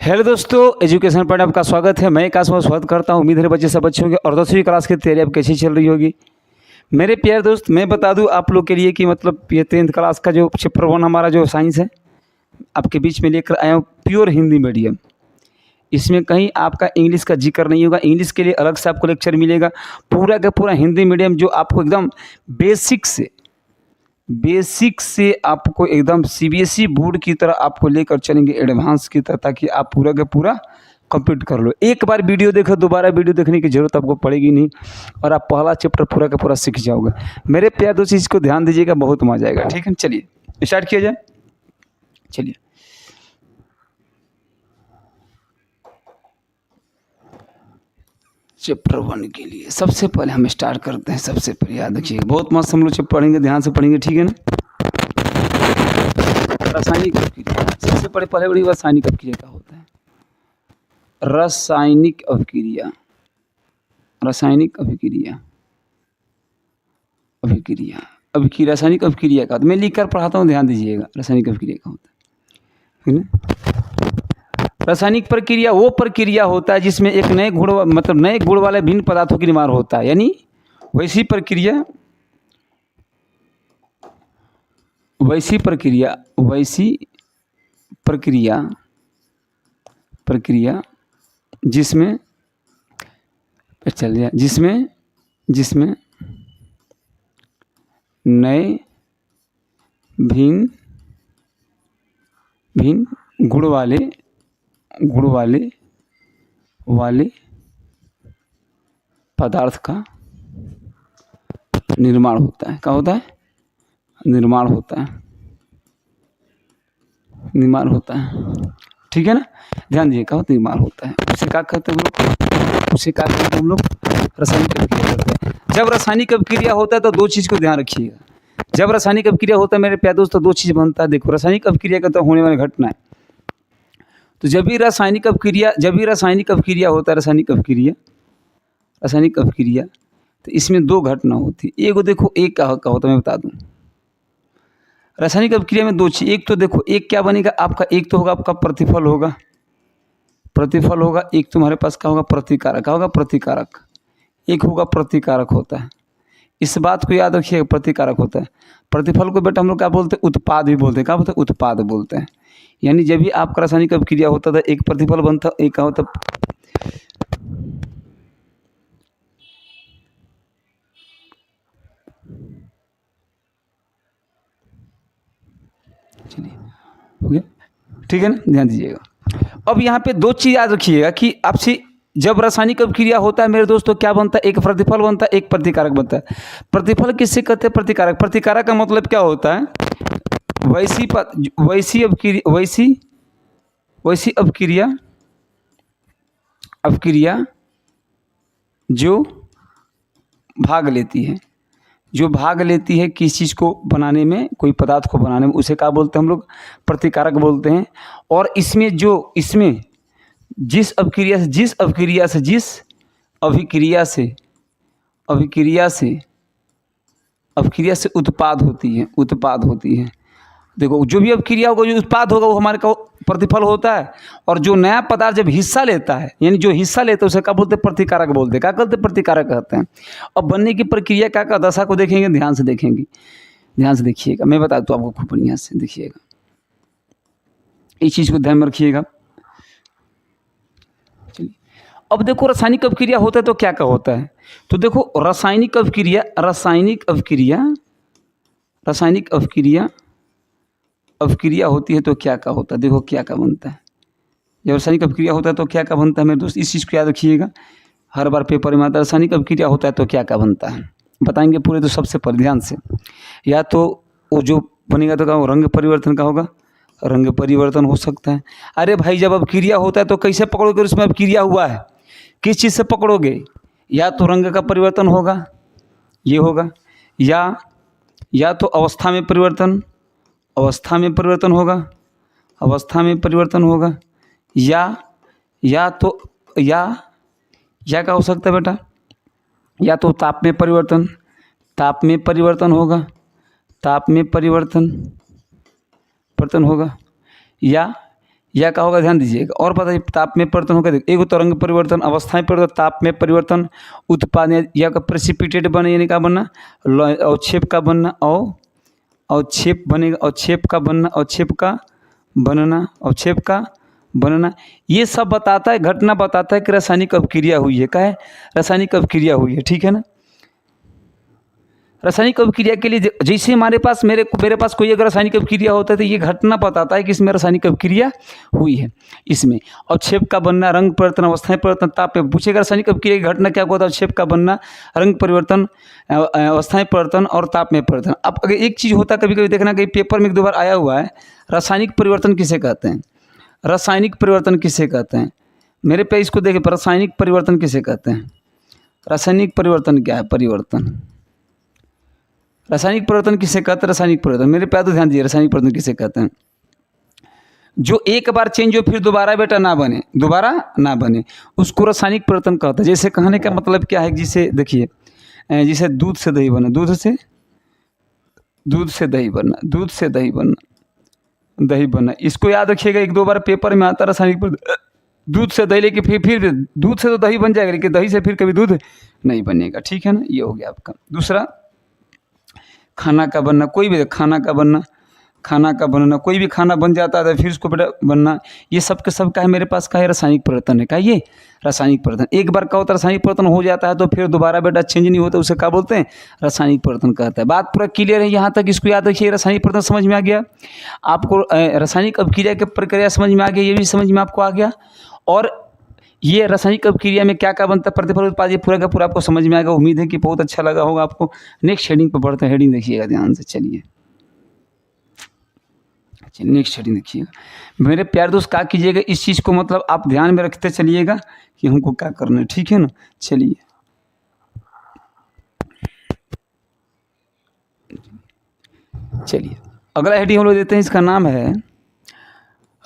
Hello दोस्तों, education point आपका स्वागत है। मैं काश स्वागत करता हूं। उम्मीद है बच्चे सब अच्छे होंगे और 10वीं क्लास की तैयारी अब कैसी चल रही होगी। मेरे प्यारे दोस्त, मैं बता दूं आप लोग के लिए कि मतलब ये 10th क्लास का जो चैप्टर 1 हमारा जो साइंस है आपके बीच में लेकर आया हूँ, प्योर हिंदी मीडियम। इसमें कहीं आपका इंग्लिश का जिक्र नहीं होगा। इंग्लिश के लिए अलग से आपको लेक्चर मिलेगा। पूरा का पूरा हिंदी मीडियम जो आपको एकदम बेसिक से आपको एकदम सीबीएसई बोर्ड की तरह आपको लेकर चलेंगे एडवांस की तरह, ताकि आप पूरा का पूरा कंप्लीट कर लो। एक बार वीडियो देखो, दोबारा वीडियो देखने की जरूरत आपको पड़ेगी नहीं और आप पहला चैप्टर पूरा का पूरा सीख जाओगे। मेरे प्यार दोस्त, इसको ध्यान दीजिएगा, बहुत मजा आएगा। ठीक है, चलिए स्टार्ट किया जाए। चलिए, चैप्टर 1 के लिए सबसे पहले हम स्टार्ट करते हैं। सबसे पहले याद रखिएगा, बहुत मस्त हम लोग चैप्टर पढ़ेंगे, ध्यान से पढ़ेंगे, ठीक है ना। रासायनिक अभिक्रिया, सबसे पहले बड़ी रासायनिक अभिक्रिया क्या होता है। रासायनिक अभिक्रिया, रासायनिक अभिक्रिया, रासायनिक अभिक्रिया का मैं लिख कर पढ़ाता हूँ, ध्यान दीजिएगा। रासायनिक अभिक्रिया का होता है ना। रासायनिक प्रक्रिया वो प्रक्रिया होता है जिसमें एक नए गुण नए गुण वाले भिन्न पदार्थों की निर्माण होता है। यानी वैसी प्रक्रिया जिसमें जिसमें नए भिन्न गुण वाले पदार्थ का निर्माण होता है। क्या होता है? निर्माण होता है। ठीक है ना, ध्यान दीजिए। क्या होता है? निर्माण होता है। उसे क्या कहते हैं हम लोग? रासायनिक अभिक्रिया करते हैं। जब रासायनिक अभिक्रिया होता है तो दो चीज़ को ध्यान रखिएगा। जब रासायनिक अभिक्रिया होता है मेरे प्यारे दोस्तों, दो चीज़ बनता है। देखो, रासायनिक अभिक्रिया का तो होने वाली घटना है। तो जब भी रासायनिक अभिक्रिया होता है, रासायनिक अभिक्रिया, तो इसमें दो घटना होती है। एक देखो, एक क्या होता है मैं बता दूं। रासायनिक अभिक्रिया में दो चीज, एक तो देखो, एक क्या बनेगा आपका, एक तो होगा आपका प्रतिफल होगा। एक तुम्हारे पास क्या होगा? प्रतिकारक। एक होगा प्रतिकारक होता है। इस बात को याद रखिएगा, प्रतिकारक होता है। प्रतिफल को बेटा हम लोग क्या बोलते हैं? उत्पाद भी बोलते हैं। क्या बोलते हैं? उत्पाद बोलते हैं। यानी जब भी आपका रासायनिक अभिक्रिया होता था, एक प्रतिफल बनता, एक क्या होता। चलिए, हो गया, ठीक है ना, ध्यान दीजिएगा। अब यहाँ पे दो चीज याद रखिएगा कि आपसे जब रासायनिक अभिक्रिया होता है मेरे दोस्तों, क्या बनता है? एक प्रतिफल बनता है, एक प्रतिकारक बनता है। प्रतिफल किससे कहते हैं? प्रतिकारक का मतलब क्या होता है? वैसी अभिक्रिया जो भाग लेती है किस चीज़ को बनाने में, कोई पदार्थ को बनाने में, उसे क्या बोलते हैं हम लोग? प्रतिकारक बोलते हैं। और इसमें जिस अभिक्रिया से उत्पाद होती है। देखो, जो भी अभिक्रिया होगा, जो उत्पाद होगा, वो हमारे का प्रतिफल होता है। और जो नया पदार्थ जब हिस्सा लेता है, यानी जो हिस्सा लेता है, उसे क्या बोलते हैं? प्रतिकारक बोलते हैं। क्या कहते हैं? प्रतिकारक कहते हैं। अब बनने की प्रक्रिया क्या का दशा को देखेंगे, ध्यान से देखिएगा। मैं बता दूँ आपको, खूब बढ़िया से देखिएगा, इस चीज़ को ध्यान में रखिएगा। चलिए, अब देखो, रासायनिक अभिक्रिया होता है तो क्या क्या होता है। तो देखो, रासायनिक अभिक्रिया होती है तो क्या क्या होता है। देखो, क्या क्या बनता है। जब रासायनिक अभिक्रिया होता है तो क्या क्या बनता है मेरे दोस्त, इस चीज़ को याद रखिएगा। हर बार पेपर में आता है, रासायनिक अभिक्रिया होता है तो क्या क्या बनता है, बताएंगे पूरे। तो सबसे पहले ध्यान से, या तो वो जो बनेगा तो क्या होगा? रंग परिवर्तन का होगा, रंग परिवर्तन हो सकता है। अरे भाई, जब अभिक्रिया होता है तो कैसे पकड़ोगे उसमें अभिक्रिया हुआ है? किस चीज़ से पकड़ोगे? या तो रंग का परिवर्तन होगा, ये होगा, या तो अवस्था में परिवर्तन होगा, या क्या हो सकता है बेटा? या तो ताप में परिवर्तन होगा, ताप में परिवर्तन होगा, या क्या होगा ध्यान दीजिएगा। और बताइए ताप में परिवर्तन होगा, देखो एक तरंग परिवर्तन, अवस्था में परिवर्तन, ताप में परिवर्तन, उत्पादन या का प्रेसिपिटेट बने यानी क्या बनना, अवक्षेप का बनना, और अवक्षेप बनेगा, अवक्षेप का बनना, अवक्षेप का बनना, अवक्षेप का बनना। ये सब बताता है, घटना बताता है कि रासायनिक अभिक्रिया हुई है। क्या है, रासायनिक अभिक्रिया हुई है, ठीक है ना। रासायनिक अभिक्रिया के लिए जैसे हमारे पास मेरे पास कोई अगर रासायनिक अभिक्रिया होता है तो ये घटना बताता है कि इसमें रासायनिक अभिक्रिया हुई है। इसमें अवक्षेप का बनना, रंग परिवर्तन, अवस्थाएं परिवर्तन, ताप में पूछेगा रासायनिक अभिक्रिया की घटना क्या होता है, अवक्षेप का बनना, रंग परिवर्तन, अवस्थाएं परिवर्तन और ताप में परिवर्तन। अब अगर एक चीज़ होता है कभी कभी देखना, कहीं पेपर में एक दो बार आया हुआ है, रासायनिक परिवर्तन किसे कहते हैं, रासायनिक परिवर्तन किसे कहते हैं। मेरे पे इसको देखे, रासायनिक परिवर्तन किसे कहते हैं, रासायनिक परिवर्तन क्या है, परिवर्तन, रासायनिक परिवर्तन किसे कहते हैं, रासायनिक परिवर्तन मेरे पे तो ध्यान दीजिए, रासायनिक परिवर्तन किसे कहते हैं, जो एक बार चेंज हो फिर दोबारा बेटा ना बने, दोबारा ना बने, उसको रासायनिक परिवर्तन कहते हैं। जैसे कहने का मतलब क्या है, जिसे देखिए, जिसे दूध से दही बना, दूध से दही बनना, दूध से दही बनना, दही बनना, इसको याद रखिएगा, एक दो बार पेपर में आता रासायनिक परिवर्तन, दूध से दही, लेके फिर दूध से तो दही बन जाएगा, लेकिन दही से फिर कभी दूध नहीं बनेगा, ठीक है ना। ये हो गया आपका। दूसरा, खाना का बनना, कोई भी खाना का बनना, खाना का बनना, कोई भी खाना बन जाता है फिर उसको बेटा बनना, ये सब के सब का है मेरे पास, का है रासायनिक परिवर्तन है, का ये रासायनिक परिवर्तन। एक बार का होता है रासायनिक परिवर्तन हो जाता है तो फिर दोबारा बेटा चेंज नहीं होता, उसे क्या बोलते हैं, रासायनिक परिवर्तन कहता है। बात पूरा क्लियर है यहाँ तक, इसको याद रखिए। रासायनिक परिवर्तन समझ में आ गया आपको, रासायनिक अभिक्रिया की प्रक्रिया समझ में आ गया, ये भी समझ में आपको आ गया। और ये रासायनिक अभिक्रिया में क्या क्या बनता है, प्रतिफल उत्पाद, ये पूरा का पूरा आपको समझ में आएगा। उम्मीद है कि बहुत अच्छा लगा होगा आपको। नेक्स्ट हेडिंग पर बढ़ते हैं, हेडिंग देखिएगा ध्यान से, चलिए नेक्स्ट हेडिंग देखिएगा। मेरे प्यारे दोस्त क्या कीजिएगा, इस चीज़ को मतलब आप ध्यान में रखते चलिएगा कि हमको क्या करना है, ठीक है ना। चलिए अगला हेडिंग हम लोग देते हैं, इसका नाम है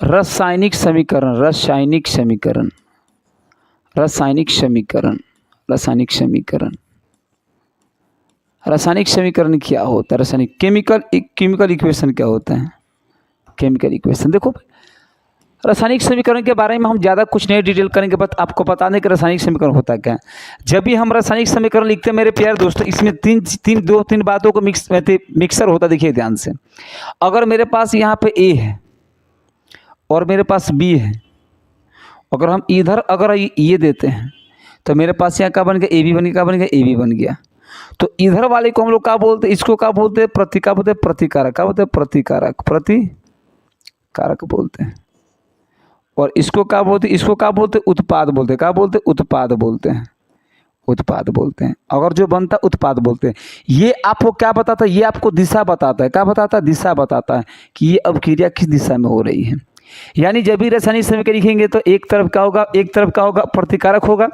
रासायनिक समीकरण, रासायनिक समीकरण, रासायनिक समीकरण, रासायनिक समीकरण। रासायनिक समीकरण क्या होता है, रासायनिक केमिकल इक्वेशन क्या होता है, केमिकल इक्वेशन। देखो रासायनिक समीकरण के बारे में हम ज़्यादा कुछ नहीं डिटेल करेंगे, बस आपको बता दें कि रासायनिक समीकरण होता क्या है। जब भी हम रासायनिक समीकरण लिखते हैं मेरे प्यारे दोस्तों, इसमें दो तीन बातों को मिक्सर होता, देखिए ध्यान से। अगर मेरे पास यहाँ पे ए है और मेरे पास बी है, अगर हम इधर अगर ये देते हैं तो मेरे पास यहाँ क्या बन गया, ए बी बन गया, क्या बन गया, ए बी बन गया। तो इधर वाले को हम लोग क्या बोलते हैं, इसको क्या बोलते हैं, प्रतिकारक बोलते हैं, प्रतिकारक बोलते हैं। और इसको क्या बोलते हैं, इसको क्या बोलते हैं, उत्पाद बोलते हैं, क्या बोलते हैं, उत्पाद बोलते हैं, उत्पाद बोलते हैं। अगर जो बनता है उत्पाद बोलते हैं। ये आपको क्या बताता है, ये आपको दिशा बताता है, क्या बताता है, दिशा बताता है कि ये अभिक्रिया किस दिशा में हो रही है। यानी जब भी रासायनिक समीकरण लिखेंगे तो एक तरफ क्या होगा, एक तरफ क्या होगा, प्रतिकारक होगा,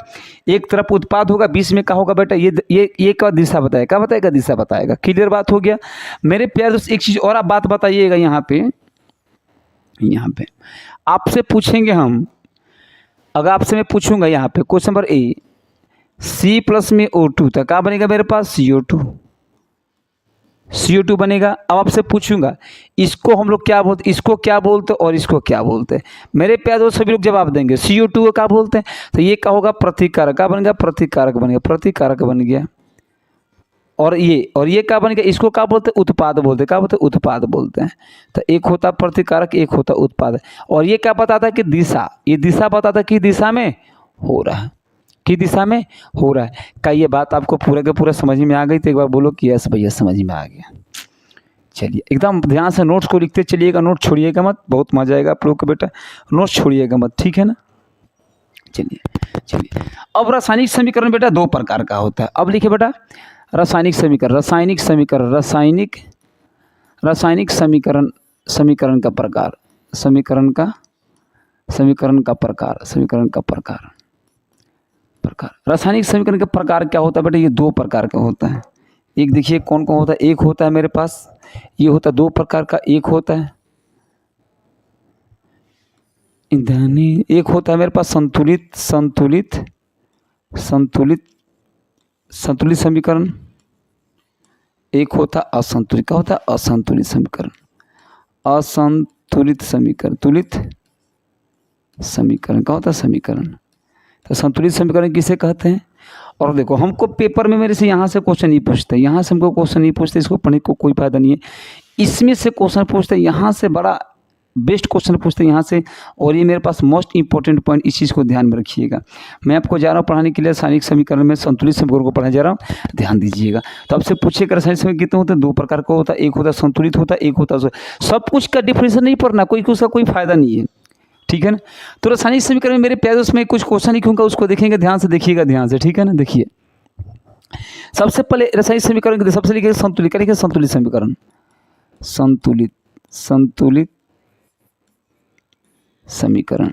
एक तरफ उत्पाद होगा, बीच में क्या होगा बेटा, ये क्या दिशा बताएगा, क्या बताएगा, दिशा बताएगा। क्लियर बात हो गया मेरे प्यारे दोस्त। एक चीज़ और आप बात बताइएगा, यहाँ पे आपसे पूछेंगे हम, अगर आपसे मैं पूछूंगा यहाँ पे क्वेश्चन नंबर ए, C+ में O2 तो क्या बनेगा मेरे पास, CO2 बनेगा। अब आपसे पूछूंगा इसको हम लोग क्या बोलते, इसको क्या बोलते और इसको क्या बोलते हैं। मेरे प्यारे दोस्त सभी लोग जवाब देंगे, CO2 को क्या बोलते हैं, तो ये क्या होगा, प्रतिकारक, क्या बन गया, प्रतिकारक बन गया, प्रतिकारक बन गया। और ये क्या बन गया, इसको क्या बोलते हैं, उत्पाद बोलते हैं, क्या बोलते हैं, उत्पाद बोलते हैं। तो एक होता प्रतिकारक, एक होता उत्पाद। और ये क्या बताता है कि दिशा, ये दिशा बताता है कि दिशा में हो रहा है, कि दिशा में हो रहा है। क्या ये बात आपको पूरा का पूरा समझ में आ गई, तो एक बार बोलो कि यस भैया समझ में आ गया। चलिए एकदम ध्यान से नोट्स को लिखते चलिएगा, नोट छोड़िएगा मत, बहुत मजा आएगा आप लोग को बेटा, नोट्स छोड़िएगा मत, ठीक है ना। चलिए अब रासायनिक समीकरण बेटा दो प्रकार का होता है। अब लिखिए बेटा रासायनिक समीकरण, समीकरण का प्रकार, समीकरण का प्रकार। रासायनिक समीकरण का प्रकार क्या होता है बेटा, ये दो प्रकार का होता है। एक देखिए कौन कौन होता है, एक होता है मेरे पास, ये होता है दो प्रकार का, एक होता है ईंधनी, एक होता है मेरे पास संतुलित समीकरण, एक होता है असंतुलित। क्या होता है, असंतुलित समीकरण, तुलित समीकरण क्या होता है? समीकरण। तो संतुलित समीकरण किसे कहते हैं? और देखो हमको पेपर में मेरे से यहाँ से क्वेश्चन नहीं पूछते, यहाँ से हमको क्वेश्चन नहीं पूछते, इसको पढ़ने को कोई फायदा नहीं है। इसमें से क्वेश्चन पूछते हैं, यहाँ से बड़ा बेस्ट क्वेश्चन पूछते हैं यहाँ से। और ये मेरे पास मोस्ट इंपॉर्टेंट पॉइंट, इस चीज़ को ध्यान में रखिएगा। मैं आपको जा रहा हूँ पढ़ाने के लिए रासायनिक समीकरण में संतुलित समीकरण को पढ़ाने जा रहा हूँ, ध्यान दीजिएगा। तो आपसे पूछिएगा रासायनिक समीकरण कितने होते हैं? दो प्रकार का होता है, एक होता है संतुलित होता है, एक होता है सब कुछ का डिफरेंस नहीं पढ़ना, कोई उसका कोई फायदा नहीं है, ठीक है ना। तो रासायनिक समीकरण में मेरे प्यारे उसमें कुछ क्वेश्चन लिखूंगा, उसको देखेंगे, ध्यान से देखिएगा, ध्यान से, ठीक है ना। देखिए सबसे पहले रासायनिक समीकरण के सबसे लिखिए संतुलित, करेंगे संतुलित समीकरण, संतुलित समीकरण।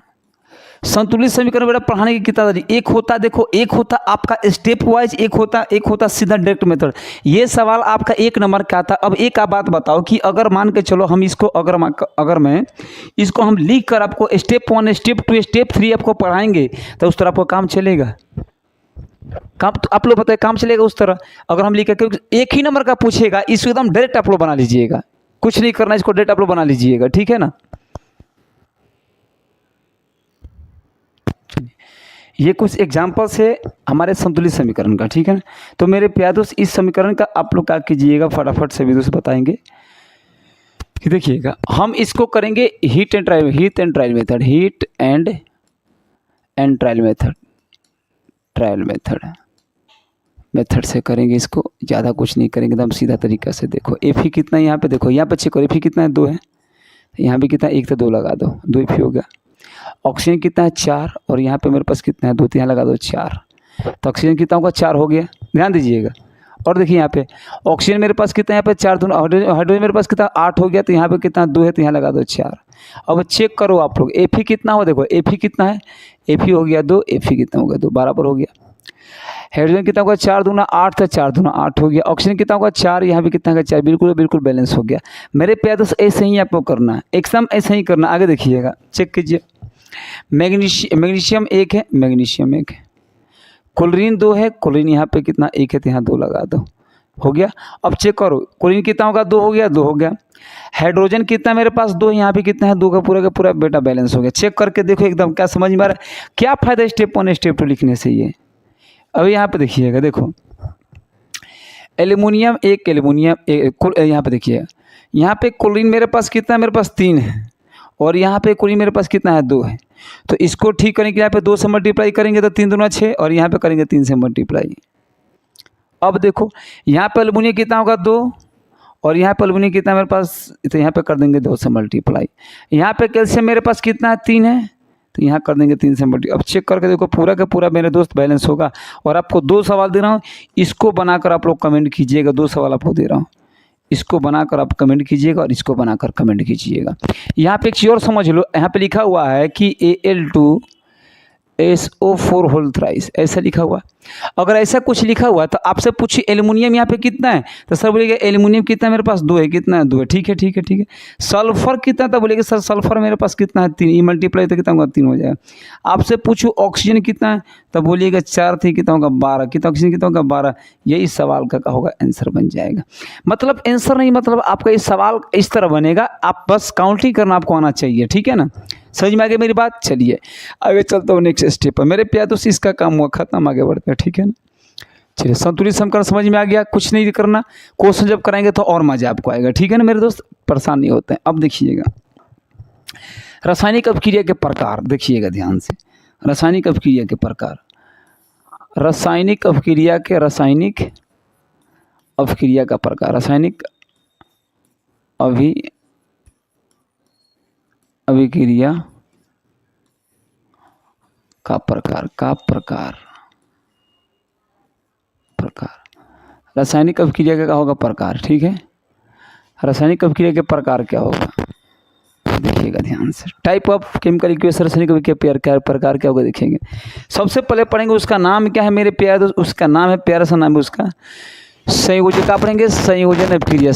संतुलित समीकरण बेटा पढ़ाने की कितना तरीका, एक होता देखो, एक होता आपका स्टेप वाइज, एक होता सीधा डायरेक्ट मेथड। ये सवाल आपका 1 नंबर का था। अब एक आप बात बताओ कि अगर मान के चलो हम इसको अगर मैं इसको हम लिख कर आपको स्टेप 1 स्टेप 2 स्टेप 3 आपको पढ़ाएंगे तो उस तरह आपको काम चलेगा? काम तो आप लोग बताए काम चलेगा उस तरह? अगर हम लिख कर, एक ही नंबर का पूछेगा, इसको एकदम डायरेक्ट आप लोग बना लीजिएगा, कुछ नहीं करना, इसको डायरेक्ट आप लोग बना लीजिएगा, ठीक है ना। ये कुछ एग्जाम्पल्स है हमारे संतुलित समीकरण का, ठीक है ना। तो मेरे प्यारे दोस्त इस समीकरण का आप लोग क्या कीजिएगा, फटाफट से भी दोस्त बताएंगे कि देखिएगा हम इसको करेंगे हीट एंड ट्रायल मेथड से करेंगे इसको, ज़्यादा कुछ नहीं करेंगे, एकदम सीधा तरीका से। देखो एफ ही कितना है यहाँ पे, देखो यहाँ पे चेक करो, एफ ही कितना है? 2 है। यहाँ भी कितना, 1 तो 2 लगा दो, 2 एफ ही हो गया। ऑक्सीजन कितना है? 4, और यहाँ पे मेरे पास कितना है? 2, तो यहाँ लगा दो 4, तो ऑक्सीजन कितना होगा? 4 हो गया, ध्यान दीजिएगा। और देखिए यहाँ पे ऑक्सीजन मेरे पास कितना है? यहाँ पे 4, दोनों हाइड्रोजन मेरे पास कितना? 8 हो गया, तो यहाँ पे कितना? 2 है, तो यहाँ लगा दो 4। अब चेक करो आप लोग, एफ ही कितना हो? देखो एफ ही कितना है? एफ ही हो गया 2, एफ ही कितना हो गया? 2, बराबर हो गया। हाइड्रोजन कितना होगा? 4 दूना 8, तो 4 दूना 8 हो गया। ऑक्सीजन कितना होगा? 4, यहाँ भी कितना होगा? 4, बिल्कुल बैलेंस हो गया। मेरे प्यारे दोस्त ऐसे ही आपको करना है, एकदम ऐसे ही करना। आगे देखिएगा, चेक कीजिए। मैग्नीशियम 1 है, क्लोरीन 2 है, क्लोरीन यहाँ पे कितना? 1 है, तो यहाँ 2 लगा दो, हो गया। अब चेक करो, क्लोरीन कितना होगा? 2 हो गया, 2 हो गया। हाइड्रोजन कितना मेरे पास? 2, यहाँ पे कितना है? 2 का पूरा बेटा बैलेंस हो गया। चेक करके देखो एकदम, क्या समझ में आ रहा है? क्या फायदा स्टेप 1 स्टेप 2 लिखने से ये? अब यहाँ पे देखिएगा, देखो एल्यूमिनियम 1, यहाँ पे देखिएगा, यहाँ पे क्लोरीन मेरे पास कितना है? मेरे पास 3 है, और यहाँ पे क्लोरीन मेरे पास कितना है? 2 है। तो इसको ठीक करने के लिए यहाँ पे 2 से मल्टीप्लाई करेंगे तो 3 दूना 6, और यहाँ पे करेंगे 3 से मल्टीप्लाई। अब देखो यहाँ पे एल्यूमिनियम कितना होगा? 2, और यहाँ पे एल्यूमिनियम कितना मेरे पास? तो यहाँ पे कर देंगे 2 से मल्टीप्लाई। यहाँ पे कैल्शियम मेरे पास कितना है? 3 है, तो यहाँ कर देंगे 3 से मल्टीप्लाई। अब चेक करके देखो पूरा का पूरा मेरे दोस्त बैलेंस होगा। और आपको 2 सवाल दे रहा हूँ, इसको बनाकर आप लोग कमेंट कीजिएगा। 2 सवाल आपको दे रहा हूँ, इसको बनाकर आप कमेंट कीजिएगा और इसको बनाकर कमेंट कीजिएगा। यहाँ पे एक चीज़ और समझ लो, यहाँ पे लिखा हुआ है कि Al2SO4 होल थ्राइस, ऐसा लिखा हुआ। अगर ऐसा कुछ लिखा हुआ तो आपसे पूछिए एल्यूमिनियम यहाँ पे कितना है, तो सर बोलेगा एल्यूमिनियम कितना है? मेरे पास 2 है। कितना है? 2 है, ठीक है। सल्फर कितना था? बोलेगा सर सल्फर मेरे पास कितना है? 3, ये मल्टीप्लाई तो कितना होगा? 3 हो जाएगा। आपसे पूछूँ ऑक्सीजन कितना है, तो बोलिएगा 4 थी, कितना होगा? 12। कितना ऑक्सीजन कितना होगा? 12। यही सवाल का होगा आंसर बन जाएगा। मतलब आंसर नहीं, मतलब आपका ये सवाल इस तरह बनेगा, आप बस काउंटिंग करना आपको आना चाहिए, ठीक है ना। समझ में आ गई मेरी बात? चलिए आगे चलता हूँ नेक्स्ट स्टेप पर। मेरे प्यार दोस्त इसका काम हुआ खत्म, आगे बढ़ते हैं, ठीक है ना। चलिए संतुलित समीकरण समझ में आ गया, कुछ नहीं करना, क्वेश्चन जब कराएंगे तो और मजा आपको आएगा, ठीक है ना मेरे दोस्त, परेशान नहीं होते हैं। अब देखिएगा रासायनिक अभिक्रिया के प्रकार, देखिएगा ध्यान से। रासायनिक अभिक्रिया के प्रकार, रासायनिक अभिक्रिया का प्रकार, रासायनिक अभिक्रिया का प्रकार रासायनिक अभिक्रिया का क्या होगा? प्रकार, ठीक है। रासायनिक अभिक्रिया के प्रकार क्या होगा? देखिएगा ध्यान से। टाइप ऑफ केमिकल इक्वेशन, रासायनिक अभिक्रिया क्या प्रकार क्या होगा देखेंगे। सबसे पहले पढ़ेंगे उसका नाम क्या है मेरे प्यारे दोस्त, उसका नाम है, प्यारा सा नाम है उसका, संयोजन। क्या पढ़ेंगे? संयोजन अभिक्रिया।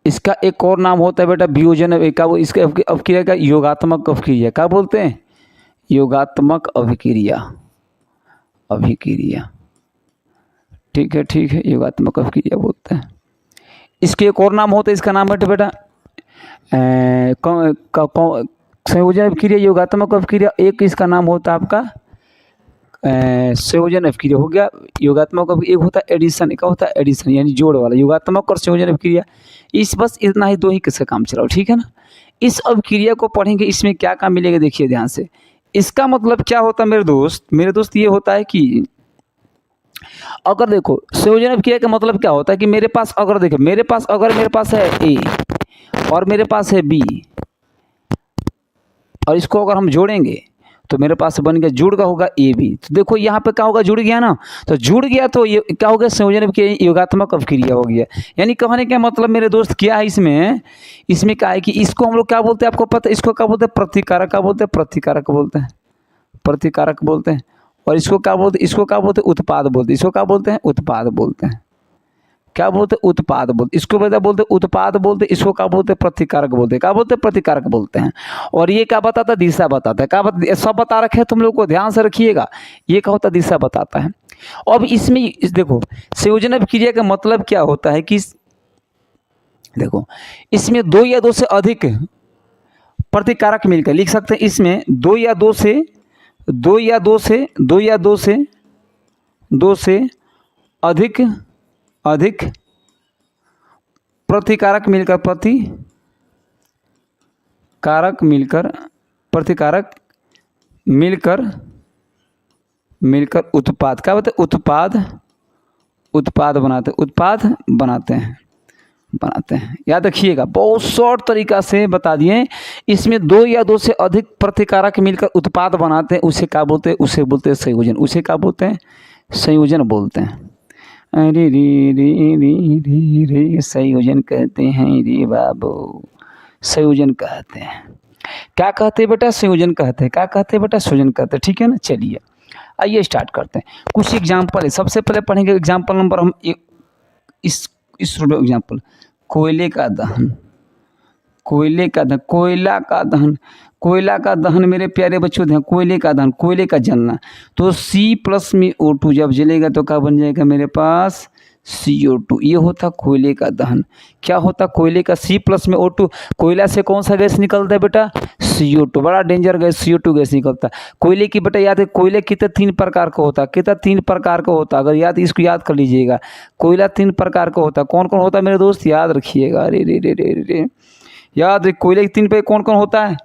इसका एक और नाम होता है बेटा वियोजन। इसके अभिक्रिया का योगात्मक अभिक्रिया, क्या बोलते हैं? योगात्मक अभिक्रिया, ठीक है, योगात्मक अभिक्रिया बोलते हैं। इसके एक और नाम होता है, इसका नाम है बेटा संयोजन अभिक्रिया, योगात्मक अभिक्रिया। एक इसका नाम होता है आपका संयोजन अभिक्रिया हो गया। योगात्मक एक होता है एडिशन, एक होता है एडिशन यानी जोड़ वाला, योगात्मक और संयोजन अभिक्रिया। इस बस इतना ही, दो ही किसका काम चलाओ, ठीक है ना। इस अभिक्रिया को पढ़ेंगे, इसमें क्या काम मिलेगा देखिए ध्यान से। इसका मतलब क्या होता है मेरे दोस्त ये होता है कि अगर देखो संयोजन अभिक्रिया का मतलब क्या होता है कि मेरे पास अगर देखो मेरे पास है ए और मेरे पास है बी, और इसको अगर हम जोड़ेंगे तो मेरे पास बन गया, जुड़ का होगा ए बी। तो देखो यहाँ पे क्या होगा, जुड़ गया ना, तो जुड़ गया तो ये क्या हो गया, संयोजन अभिक्रिया, योगात्मक अभिक्रिया हो गया। यानी कहने का मतलब मेरे दोस्त क्या है, इसमें क्या है कि इसको हम लोग क्या बोलते हैं, आपको पता है इसको क्या बोलते हैं, प्रतिकारक का बोलते हैं, प्रतिकारक बोलते हैं। और इसको क्या बोलते हैं, उत्पाद बोलते हैं, इसको क्या बोलते हैं, उत्पाद बोलते हैं। क्या बोलते हैं, उत्पाद बोलते, इसको बोलते हैं उत्पाद बोलते, इसको क्या बोलते हैं, प्रतिकारक बोलते हैं। क्या बोलते हैं, प्रतिकारक बोलते हैं। और ये क्या बताता है, दिशा बताता है। क्या सब बता रखे हैं, तुम लोग को ध्यान से रखिएगा। ये क्या होता है, दिशा बताता है। अब इसमें देखो संयोजन अभिक्रिया का मतलब क्या होता है कि देखो इसमें दो या दो से अधिक प्रतिकारक मिलकर लिख सकते हैं। इसमें दो या दो से अधिक प्रतिकारक मिलकर उत्पाद, क्या बोलते हैं, उत्पाद बनाते हैं। याद रखिएगा, बहुत शॉर्ट तरीका से बता दिए। इसमें दो या दो से अधिक प्रतिकारक मिलकर उत्पाद बनाते हैं, उसे क्या बोलते हैं, उसे बोलते हैं संयोजन। उसे क्या बोलते हैं, संयोजन बोलते हैं। अरे रे रे रे रे रे संयोजन कहते हैं रे बाबू, संयोजन कहते हैं। क्या कहते हैं बेटा, संयोजन कहते हैं। क्या कहते हैं बेटा, संयोजन कहते हैं। ठीक है ना, चलिए आइए स्टार्ट करते हैं। कुछ एग्जाम्पल है, सबसे पहले पढ़ेंगे एग्जाम्पल नंबर हम इस एग्जाम्पल, कोयले का दहन। कोयला का दहन मेरे प्यारे बच्चों, ध्यान, कोयले का दहन, कोयले का जलना। तो C+ में O2 जब जलेगा तो क्या बन जाएगा मेरे पास, CO2। ये होता कोयले का दहन। क्या होता कोयले का, C+ में O2। कोयला से कौन सा गैस निकलता है बेटा, CO2, बड़ा डेंजर गैस CO2 गैस निकलता है। कोयले की बेटा याद है, कोयले कितने 3 प्रकार का होता है, कितना 3 प्रकार का होता है। अगर इसको याद कर लीजिएगा, कोयला 3 प्रकार का होता है। कौन कौन होता है मेरे दोस्त, याद रखिएगा। अरे रे रे रे रे याद, कोयले के 3 पे कौन कौन होता है।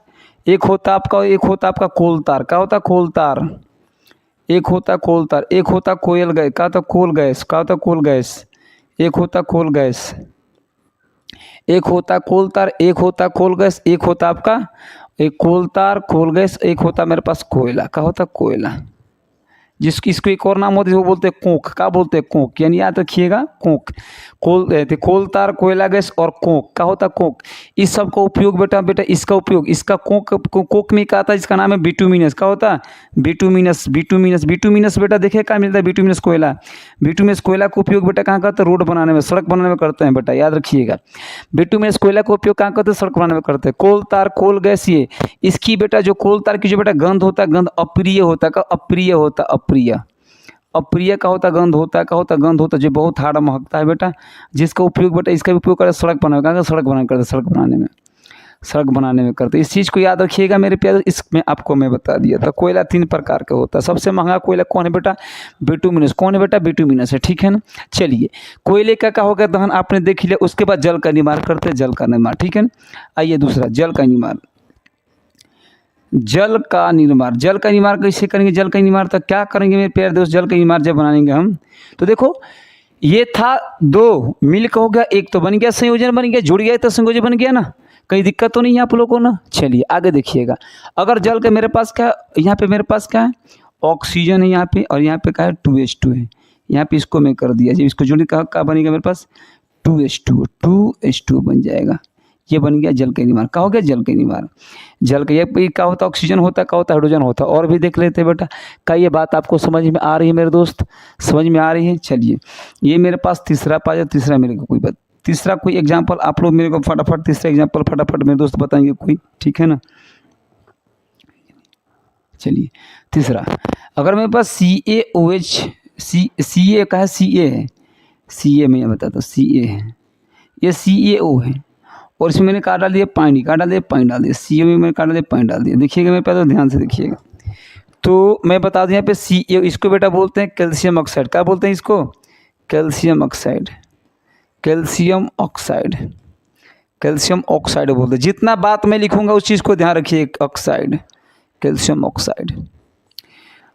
एक होता आपका कोलतार। क्या होता कोलतार, एक होता कोलतार। एक होता कोयल गैस, क्या होता कोल गैस, क्या होता कोल गैस। एक होता कोल गैस, एक होता कोलतार, एक होता कोल गैस। एक होता आपका एक कोलतार, कोल गैस। एक होता मेरे पास कोयला, क्या होता कोयला। इसको एक और नाम होता है, वो बोलते हैं कोक। क्या बोलते हैं, कोक। यानी याद रखिएगा, कोक। कोलतार, कोयला गैस और कोक। क्या होता कोक। इस सब का उपयोग बेटा इसका उपयोग, इसका कोक में क्या आता है, इसका नाम है बिटुमिनस। क्या होता है, बिटुमिनस बेटा। देखिए क्या मिलता है, बिटुमिनस कोयला। बिटुमिनस कोयला का उपयोग बेटा कहाँ करते हैं, रोड बनाने में, सड़क बनाने में करते हैं बेटा, याद रखिएगा। बिटुमिनस कोयला का उपयोग कहाँ करते हैं, सड़क बनाने में करते हैं। कोलतार, कोल गैस, ये इसकी बेटा जो कोलतार की जो बेटा गंध होता है, गंध अप्रिय होता है। अप्रिय होता, अप्रिय का होता गंध होता है। क्या होता गंध होता जो बहुत हार्ड महकता है बेटा, जिसका उपयोग बेटा इसका भी उपयोग करते सड़क बनाने में, सड़क बनाने में करते। इस चीज़ को याद रखिएगा मेरे प्यारे, इसमें आपको मैं बता दिया था। कोयला 3 प्रकार का होता है। सबसे महंगा कोयला कौन है बेटा, बिटुमिनस। कौन है बेटा, बिटुमिनस है। ठीक है ना, चलिए कोयले का क्या होगा दहन आपने देख लिया। उसके बाद जल का निर्माण करते हैं, जल का निर्माण। ठीक है ना, आइए दूसरा, जल का निर्माण। जल का निर्माण कैसे करेंगे, जल का निर्माण तो क्या करेंगे मेरे प्यारे दोस्त, जल का निर्माण जब बनाएंगे हम, तो देखो ये था 2 मिलकर हो गया, एक तो बन गया, संयोजन बन गया, जुड़ गया तो संयोजन बन गया ना, कहीं दिक्कत तो नहीं है आप लोगों को ना। चलिए आगे देखिएगा, अगर जल का मेरे पास क्या, यहाँ पे मेरे पास क्या है, ऑक्सीजन है यहाँ पे, और यहाँ पे क्या है 2H2 है। यहाँ पे इसको मैं कर दिया, जब इसको जोड़ क्या बनेगा मेरे पास 2H2 बन जाएगा। ये बन गया जल के निर्माण। क्या हो गया, जल के निर्माण। जल का ये क्या होता है, ऑक्सीजन होता है, क्या होता है, हाइड्रोजन होता है। और भी देख लेते हैं बेटा, क्या ये बात आपको समझ में आ रही है मेरे दोस्त, समझ में आ रही है। चलिए ये मेरे पास तीसरा पाया, तीसरा मेरे को कोई बात, तीसरा कोई एग्जाम्पल आप लोग मेरे को फटाफट, तीसरा एग्जाम्पल फटाफट मेरे दोस्त बताएंगे कोई, ठीक है ना। चलिए तीसरा, अगर मेरे पास सी ए का है, सी ए है, सी ए मैं बताता हूँ, सी ए है, ये सी ए ओ है, और इसमें मैंने काट डाल दिया पानी, काट डाल दिया पानी डाल दिया, सी ए में मैंने काट डाल दिया पानी डाल दिया। देखिएगा मेरे पास, तो ध्यान से देखिएगा। तो मैं बता दूँ यहाँ पे सी ए, इसको बेटा बोलते हैं कैल्शियम ऑक्साइड। क्या बोलते हैं इसको? Calcium oxide, calcium oxide, calcium oxide बोलते हैं। जितना बात मैं लिखूंगा उस चीज़ को ध्यान रखिए, ऑक्साइड, कैल्शियम ऑक्साइड।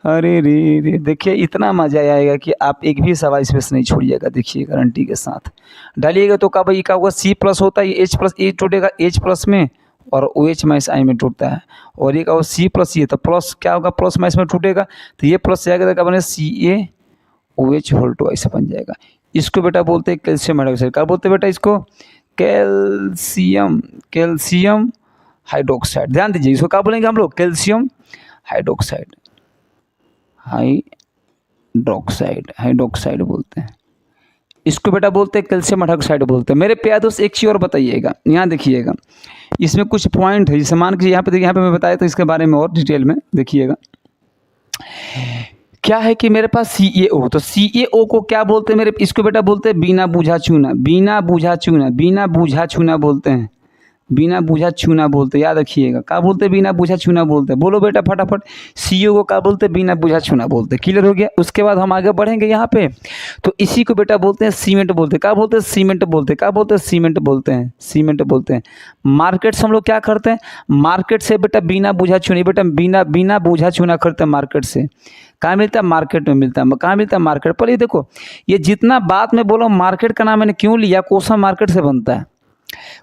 अरे रे रे, देखिए इतना मज़ा आएगा कि आप एक भी सवाल इसमें से नहीं छोड़िएगा। देखिए गारंटी के साथ डालिएगा तो क्या भाई, क्या होगा, सी प्लस होता है, एच प्लस, ए टूटेगा एच प्लस में, और ओ एच माइनस आई में टूटता है। और ये क्या, सी प्लस ये, तो प्लस क्या होगा, प्लस माइनस में टूटेगा, तो ये प्लस जाएगा तो क्या बने, सी ए ओ एच होल टू, ऐसा बन जाएगा। इसको बेटा बोलते हैं कैल्शियम हाइड्रोक्साइड। क्या बोलते हैं बेटा इसको? Calcium, calcium hydroxide. ध्यान दीजिए, इसको क्या बोलेंगे हम लोग? कैल्शियम हाइड्रोक्साइड, हाइड्रोक्साइड, हाइड्रोक्साइड बोलते हैं इसको बेटा, बोलते हैं कैल्शियम हाइड्रोक्साइड बोलते हैं। मेरे प्यारे दोस्त एक चीज़ और बताइएगा, यहाँ देखिएगा, इसमें कुछ पॉइंट है, जैसे मान के यहाँ पे देखिए, यहाँ पे मैं बताया तो इसके बारे में और डिटेल में देखिएगा। क्या है कि मेरे पास सी ए ओ, तो सी ए ओ को क्या बोलते हैं मेरे, इसको बेटा बोलते हैं बिना बूझा चूना, बिना बूझा चूना, बिना बूझा चूना बोलते हैं, बिना बूझा चूना बोलते हैं। याद रखिएगा, क्या बोलते हैं? बिना बूझा चूना बोलते हैं। बोलो बेटा फटाफट, सी ए ओ को क्या बोलते हैं? बिना बूझा चूना बोलते हैं। क्लियर हो गया? उसके बाद हम आगे बढ़ेंगे यहाँ पे, तो इसी को बेटा बोलते हैं सीमेंट बोलते हैं। क्या बोलते हैं? सीमेंट बोलते हैं। क्या बोलते हैं? सीमेंट बोलते हैं, सीमेंट बोलते हैं। मार्केट से हम लोग क्या करते हैं? मार्केट से बेटा बिना बूझा चूनी, बेटा बिना बिना बूझा चूना करते हैं मार्केट से। कहाँ मिलता है? मार्केट में मिलता है। कहाँ मिलता है? मार्केट पर। ये देखो, ये जितना बात मैं बोला, मार्केट का नाम मैंने क्यों लिया? क्वेश्चन मार्केट से बनता है,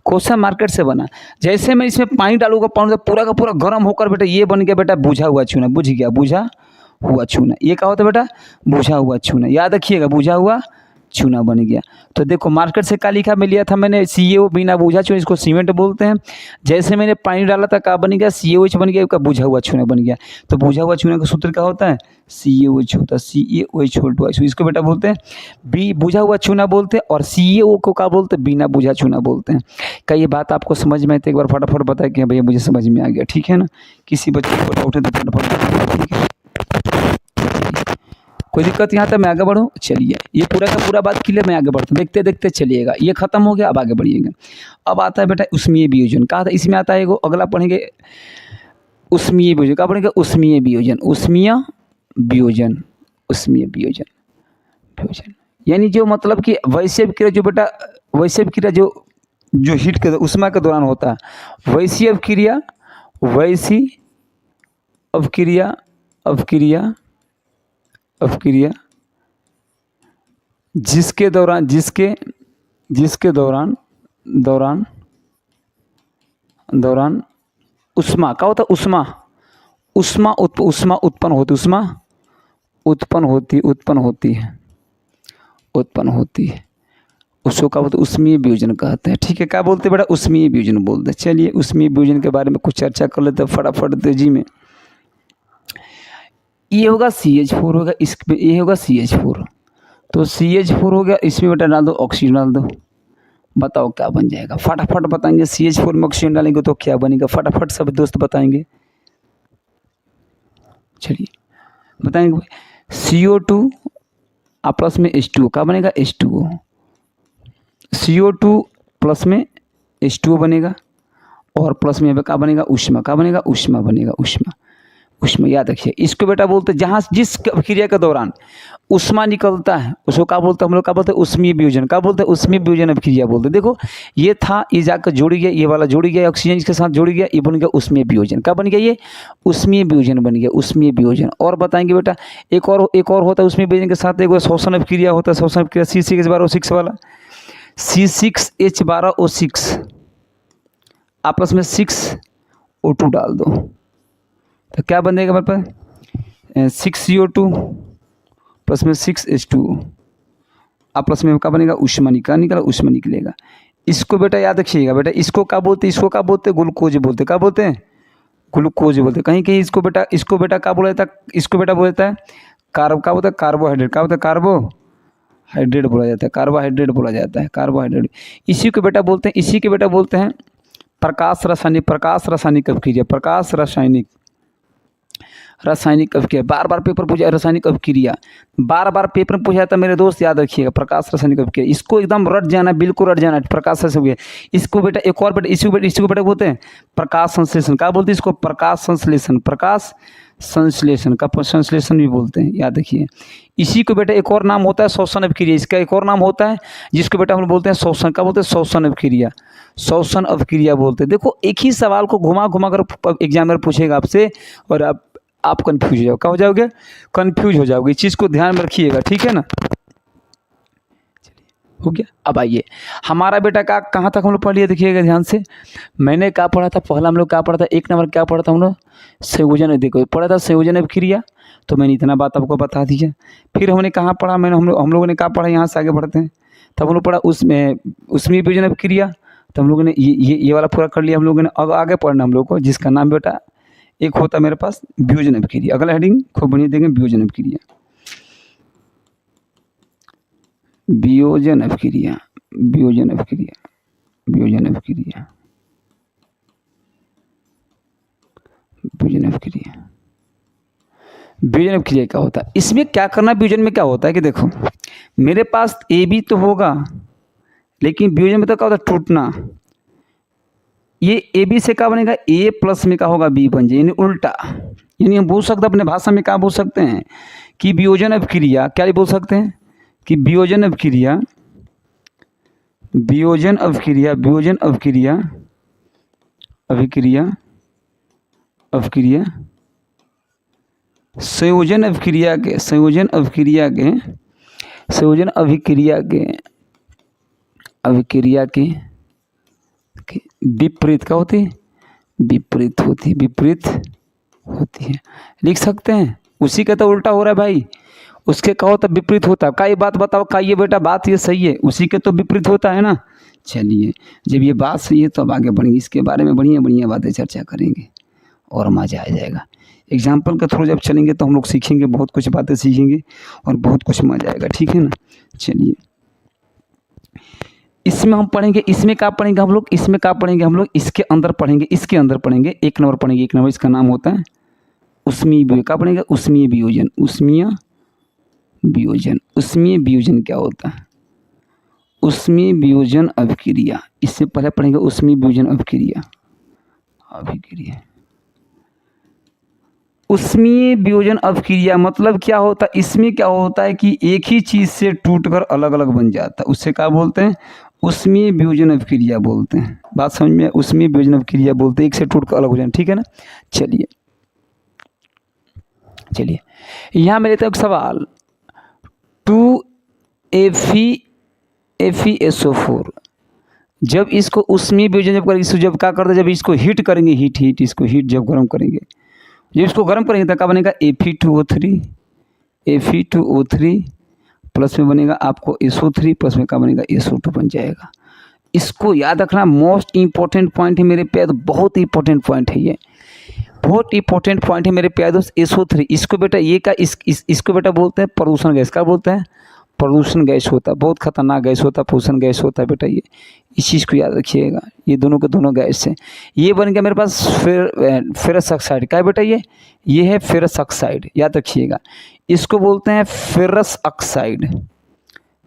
क्वेश्चन मार्केट से बना। जैसे मैं इसमें पानी डालूंगा, पानी से पूरा का पूरा गर्म होकर बेटा ये बन गया बेटा बुझा हुआ चूना। बुझ गया, बुझा हुआ चूना। ये क्या होता है बेटा? बुझा हुआ चूना। याद रखिएगा, बुझा हुआ चूना बन गया। तो देखो मार्केट से क्या लिखा मैं लिया था मैंने, सी ए ओ बिना बूझा चूना, इसको सीमेंट बोलते हैं। जैसे मैंने पानी डाला था, क्या बन गया? सी ए ओ एच बन गया, उसका बुझा हुआ चूना बन गया। तो बुझा हुआ चूना का सूत्र क्या होता है? सी ए ओ एच होता है, सी ए ओ एच होल टू। इसको बेटा बोलते हैं बी बुझा हुआ चूना बोलते हैं, और सी ए ओ को क्या बोलते हैं? बिना बुझा चूना बोलते हैं। क्या ये बात आपको समझ में आई? तो एक बार फटाफट बताए कि भैया मुझे समझ में आ गया, ठीक है ना? किसी बच्चे को डाउट है तो फटाफट, ठीक है? कोई दिक्कत यहाँ तक मैं आगे बढ़ूँ? चलिए, ये पूरा का पूरा बात क्लियर, मैं आगे बढ़ता हूँ। देखते देखते चलिएगा, ये खत्म हो गया, अब आगे बढ़िएगा। अब आता है बेटा उष्मीय वियोजन। कहा था इसमें आता है एगो, अगला पढ़ेंगे उष्मीय वियोजन। क्या पढ़ेंगे? उष्मीय वियोजन, उष्मीय वियोजन, उष्मीय वियोजन, वियोजन यानी जो मतलब कि वैश्य क्रिया, जो बेटा वैश्य क्रिया जो जो हीट के उष्मा के दौरान होता है, वैश्य क्रिया, वैश्य अवक्रिया, अवक्रिया, अवक्रिया जिसके दौरान, जिसके दौरान उष्मा क्या होता है? उष्मा, उष्मा उत्पन्न होती, उष्मा उत्पन्न होती है, उसको क्या बोलते हैं? उष्मीय वियोजन कहते हैं, ठीक है? क्या बोलते हैं बेटा? उष्मीय वियोजन बोलते हैं। चलिए उष्मीय वियोजन के बारे में कुछ चर्चा कर लेते हैं फटाफट तेजी में। ये होगा CH4 होगा, इसमें ये होगा CH4, तो CH4 हो गया, इसमें बेटा डाल दो ऑक्सीजन, डाल दो। बताओ क्या बन जाएगा? फटाफट बताएंगे। CH4 में ऑक्सीजन डालेंगे तो क्या बनेगा? फटाफट सब दोस्त बताएंगे। चलिए बताएंगे। CO2 प्लस में H2O, क्या बनेगा? H2O। CO2 प्लस में H2O बनेगा, और प्लस में क्या बनेगा? उष्मा। क्या बनेगा? उष्मा बनेगा, उष्मा, उष्मा। याद रखिए, इसको बेटा बोलते हैं जहाँ जिस क्रिया के दौरान उष्मा निकलता है उसको क्या बोलते हैं हम लोग? क्या बोलते हैं? उष्मीय वियोजन। क्या बोलते हैं? उष्मीय वियोजन अभिक्रिया बोलते हैं। देखो ये था, ये जाकर जुड़ गया, ये वाला जुड़ गया, ऑक्सीजन इसके साथ जुड़ गया, ये बन गया उष्मीय वियोजन। क्या बन गया? ये उष्मीय वियोजन बन गया, उष्मीय वियोजन। और बताएंगे बेटा एक और होता है उष्मीय वियोजन के साथ, एक शोषण अभिक्रिया होता है, शोषण अभिक्रिया C6H12O6 वाला, C6H12O6 आपस में 6O2 डाल दो, तो क्या बनेगा हमारे पास? 6CO2 प्लस में 6H2O, आपस में क्या बनेगा? उष्मा निकला, उष्मा निकलेगा। इसको बेटा याद रखिएगा, बेटा इसको क्या बोलते हैं? इसको क्या बोलते हैं? ग्लूकोज बोलते हैं। क्या बोलते हैं? ग्लूकोज बोलते हैं। कहीं कहीं इसको बेटा क्या बोला जाता है? इसको बेटा बोला जाता है क्या बोलता है? कार्बोहाइड्रेट। क्या बोलता है? कार्बोहाइड्रेट बोला जाता है, कार्बोहाइड्रेट बोला जाता है, कार्बोहाइड्रेट। इसी को बेटा बोलते हैं, इसी के बेटा बोलते हैं प्रकाश रासायनिक, प्रकाश रासायनिक अभिक्रिया, प्रकाश रासायनिक रासायनिक अभिक्रिया, बार बार पेपर पूछा रासायनिक अभिक्रिया, बार बार पेपर में पूछा था मेरे दोस्त, याद रखिएगा प्रकाश रासायनिक अभिक्रिया, इसको एकदम रट जाना, बिल्कुल रट जाना, प्रकाश से हो गया। इसको बेटा एक और बेटा इसको बेटा बोलते हैं प्रकाश संश्लेषण, क्या बोलते हैं इसको? प्रकाश संश्लेषण, प्रकाश संश्लेषण का संश्लेषण भी बोलते हैं, याद रखिए। इसी को बेटा एक और नाम होता है शोषण अभिक्रिया, इसका एक और नाम होता है जिसको बेटा हम लोग बोलते हैं शोषण, क्या बोलते हैं? शोषण अभिक्रिया, शोषण अभिक्रिया बोलते हैं। देखो एक ही सवाल को घुमा घुमा कर एग्जामिनर पूछेगा आपसे और आप कंफ्यूज हो जाओगे, क्या हो जाओगे? कंफ्यूज हो जाओगे। इस चीज़ को ध्यान में रखिएगा, ठीक है ना? हो गया। अब आइए हमारा बेटा का कहाँ तक हम लोग पढ़ लिए, देखिएगा ध्यान से। मैंने क्या पढ़ा था? पहला हम लोग क्या पढ़ा था? 1 नंबर क्या पढ़ा था हम लोग? संयोजन, देखो पढ़ा था संयोजन अभिक्रिया, तो मैंने इतना बात आपको बता दिया। फिर हमने कहाँ पढ़ा? हम लोगों ने क्या पढ़ा? यहाँ से आगे बढ़ते हैं। तब हम लोग पढ़ा उसमें वियोजन अभिक्रिया, तो हम लोगों ने ये वाला पूरा कर लिया हम लोगों ने। अब आगे पढ़ना हम लोग को, जिसका नाम बेटा एक होता मेरे पास वियोजन अभिक्रिया। अगला हेडिंग खूब बढ़िया देंगे, वियोजन अभिक्रिया, वियोजन अभिक्रिया, वियोजन अभिक्रिया, वियोजन अभिक्रिया, वियोजन अभिक्रिया। वियोजन अभिक्रिया क्या होता है? इसमें क्या करना, वियोजन में क्या होता है कि देखो मेरे पास ए बी तो होगा, लेकिन वियोजन में तो क्या होता है? टूटना। ये ए बी से क्या बनेगा? ए प्लस में क्या होगा? बी बन जाए, यानी उल्टा। यानी हम बोल सकते हैं अपने भाषा में क्या बोल सकते हैं कि वियोजन अभिक्रिया, क्या बोल सकते हैं कि वियोजन अभिक्रिया, वियोजन अभिक्रिया, वियोजन अभिक्रिया, अभिक्रिया, अभिक्रिया, संयोजन अभिक्रिया के, संयोजन अभिक्रिया के, संयोजन अभिक्रिया के, अभिक्रिया के विपरीत क्या होती है? विपरीत होती, विपरीत होती है। लिख सकते हैं, उसी का तो उल्टा हो रहा है भाई, उसके क्या होता? विपरीत होता है। का ये बात बताओ, का ये बेटा बात ये सही है? उसी के तो विपरीत होता है ना। चलिए जब ये बात सही है तो अब आगे बढ़ेंगे, इसके बारे में बढ़िया बढ़िया बातें चर्चा करेंगे और मज़ा आ जाएगा। एग्जाम्पल के थ्रू जब चलेंगे तो हम लोग सीखेंगे, बहुत कुछ बातें सीखेंगे और बहुत कुछ मज़ा आएगा, ठीक है ना। चलिए इसमें हम पढ़ेंगे, इसमें क्या पढ़ेंगे हम लोग? इसमें क्या पढ़ेंगे हम लोग? इसके अंदर पढ़ेंगे, इसके अंदर पढ़ेंगे। 1 नंबर पढ़ेंगे, 1 नंबर इसका नाम होता है उष्मीय वियोजन। क्या पढ़ेंगे? उष्मीय वियोजन, उष्मीय वियोजन। उष्मीय वियोजन क्या होता है? उष्मीय वियोजन अभिक्रिया। इससे पहले पढ़ेंगे उष्मीय वियोजन अभिक्रिया, अभिक्रिया। उष्मीय वियोजन अभिक्रिया मतलब क्या होता है? इसमें क्या होता है कि एक ही चीज़ से टूटकर अलग अलग बन जाता है, उससे क्या बोलते हैं? उष्मीय वियोजन अभिक्रिया बोलते हैं। बात समझ में? उष्मीय वियोजन अभिक्रिया बोलते हैं, एक से टूटकर अलग हो जाए, ठीक है ना। चलिए चलिए यहाँ मेरे तो एक सवाल, 2FeSO4 जब इसको उष्मीय वियोजन जब करेंगे, जब क्या करते हैं? जब इसको हीट करेंगे, हीट इसको हीट जब गर्म करेंगे, जब इसको गर्म करेंगे तो क्या बनेगा? Fe2O3, Fe2O3 प्लस में बनेगा आपको SO3, प्लस में क्या बनेगा? SO2 बन जाएगा। इसको याद रखना, मोस्ट इंपॉर्टेंट पॉइंट है मेरे प्यारे, बहुत इंपॉर्टेंट पॉइंट है ये, बहुत इंपॉर्टेंट पॉइंट है मेरे प्यारे दोस्त। SO3 इसको बेटा ये का इसको बेटा बोलते हैं प्रदूषण गैस। क्या बोलते हैं? प्रदूषण गैस होता है, बहुत खतरनाक गैस होता है, प्रदूषण गैस होता है बेटा ये, इस चीज़ को याद रखिएगा। ये दोनों के दोनों गैस है। ये बन गया मेरे पास फेरस ऑक्साइड। क्या है बेटा? ये है फेरस ऑक्साइड, याद रखिएगा। इसको बोलते हैं फेरस ऑक्साइड,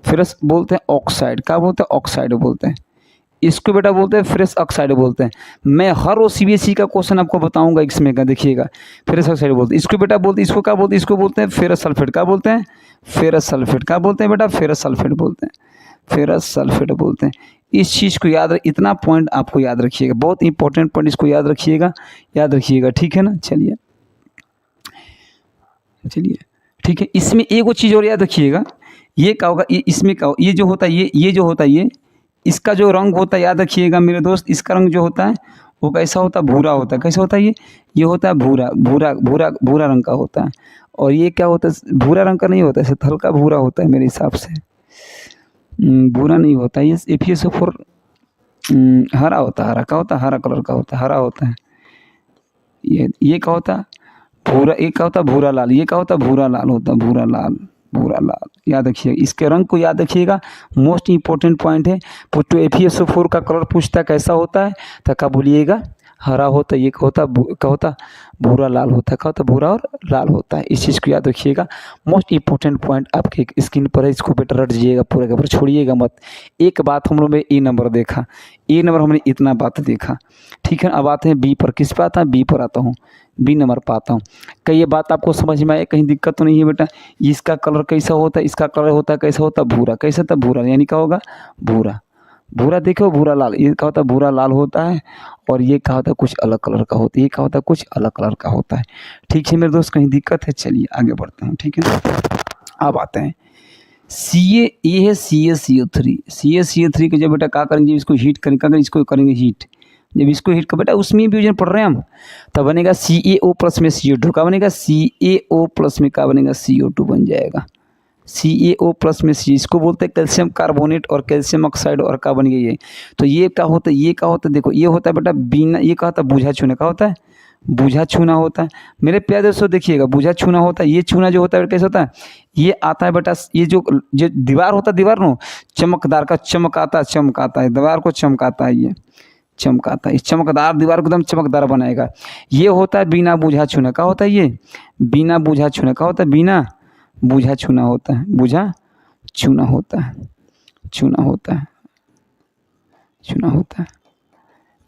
फेरस बोलते हैं ऑक्साइड। क्या बोलते हैं? ऑक्साइड बोलते हैं। इसको बेटा बोलते हैं फेरस ऑक्साइड बोलते हैं। मैं हर वो CBSE का क्वेश्चन आपको बताऊंगा इसमें का, देखिएगा। फेरस ऑक्साइड बोलते हैं इसको बेटा, बोलते इसको क्या बोलते हैं? इसको बोलते हैं फेरस सल्फेट। क्या बोलते हैं? Ferrous sulphate. क्या बोलते हैं बेटा? फेरस सल्फेट बोलते हैं, फेरस सल्फेट बोलते हैं। इस चीज़ को याद, इतना पॉइंट आपको याद रखिएगा, बहुत इंपॉर्टेंट पॉइंट, इसको याद रखिएगा, याद रखिएगा, ठीक है ना। चलिए चलिए ठीक है। इसमें एक वो चीज़ और याद रखिएगा, ये क्या होगा? इसमें क्या, ये जो होता है, ये जो होता है, ये इसका जो रंग होता है, याद रखिएगा मेरे दोस्त, इसका रंग जो होता है वो कैसा होता है? भूरा होता है। कैसा होता है? ये होता है भूरा, भूरा भूरा भूरा रंग का होता है। और ये क्या होता है? भूरा रंग का नहीं होता है, हल्का भूरा होता है मेरे हिसाब से, भूरा नहीं होता है। ये FeSO4 हरा होता है, हरा का होता है, हरा कलर का होता है, हरा होता है। ये क्या होता है? भूरा। एक क्या होता है? भूरा लाल। ये क्या होता है? भूरा लाल होता है, भूरा लाल, भूरा लाल, याद रखिएगा। इसके रंग को याद रखिएगा, मोस्ट इंपॉर्टेंट पॉइंट है। तो FeSO4 का कलर पूछता है कैसा होता है, तो क्या बोलिएगा? हरा होता है, ये क्या होता भूरा लाल होता है, क्या होता भूरा और लाल होता है। इस चीज़ को याद रखिएगा। मोस्ट इंपॉर्टेंट पॉइंट आपके स्क्रीन पर है, इसको बेटर रट दीजिएगा पूरा का पूरा, छोड़िएगा मत। एक बात हम लोग में ए नंबर देखा, ए नंबर हमने इतना बात देखा, ठीक है। अब आते हैं बी पर, किस पे आता है, बी पर आता हूँ, बी नंबर पर आता हूँ। कहीं ये बात आपको समझ में आए, कहीं दिक्कत तो नहीं है बेटा। इसका कलर कैसा होता है, इसका कलर होता है कैसा होता है भूरा, कैसा था भूरा, यानी क्या होगा भूरा। भूरा देखो भूरा लाल, ये क्या होता है भूरा लाल होता है, और ये क्या होता है कुछ अलग कलर का होता है, ये क्या होता है कुछ अलग कलर का होता है। ठीक है मेरे दोस्त, कहीं दिक्कत है, चलिए आगे बढ़ते हैं, ठीक है। अब आते हैं सी ए, ये है CaCO3, CaCO3 को जब बेटा क्या करेंगे, इसको हीट करेंगे, क्या करेंगे, इसको करेंगे हीट। जब इसको हीट कर बेटा उसमें भी पढ़ रहे हैं हम, तब बनेगा CaO प्लस में CO2, क्या बनेगा CaO प्लस में क्या बनेगा CO2 बन जाएगा। CaO प्लस में इसको बोलते हैं कैल्शियम कार्बोनेट और कैल्शियम ऑक्साइड, और क्या बन गई ये। तो ये क्या होता है, ये क्या होता है, देखो ये होता है बेटा बिना, ये क्या होता है बूझा छूना, क्या होता है बूझा छूना होता है। मेरे प्यारे दोस्तों देखिएगा, बूझा छूना होता है। ये छूना जो होता है कैसे होता है, ये आता है बेटा, ये जो दीवार होता है, दीवार नो चमकदार का चमकाता है, दीवार को चमकाता है, ये चमकाता है, इस चमकदार दीवार को एकदम चमकदार बनाएगा। ये होता है बिना बूझा छूना, क्या होता है ये बिना बूझा छूना, क्या होता है बिना बूझा छूना होता है, बूझा छूना होता है, छूना होता है, छूना होता है।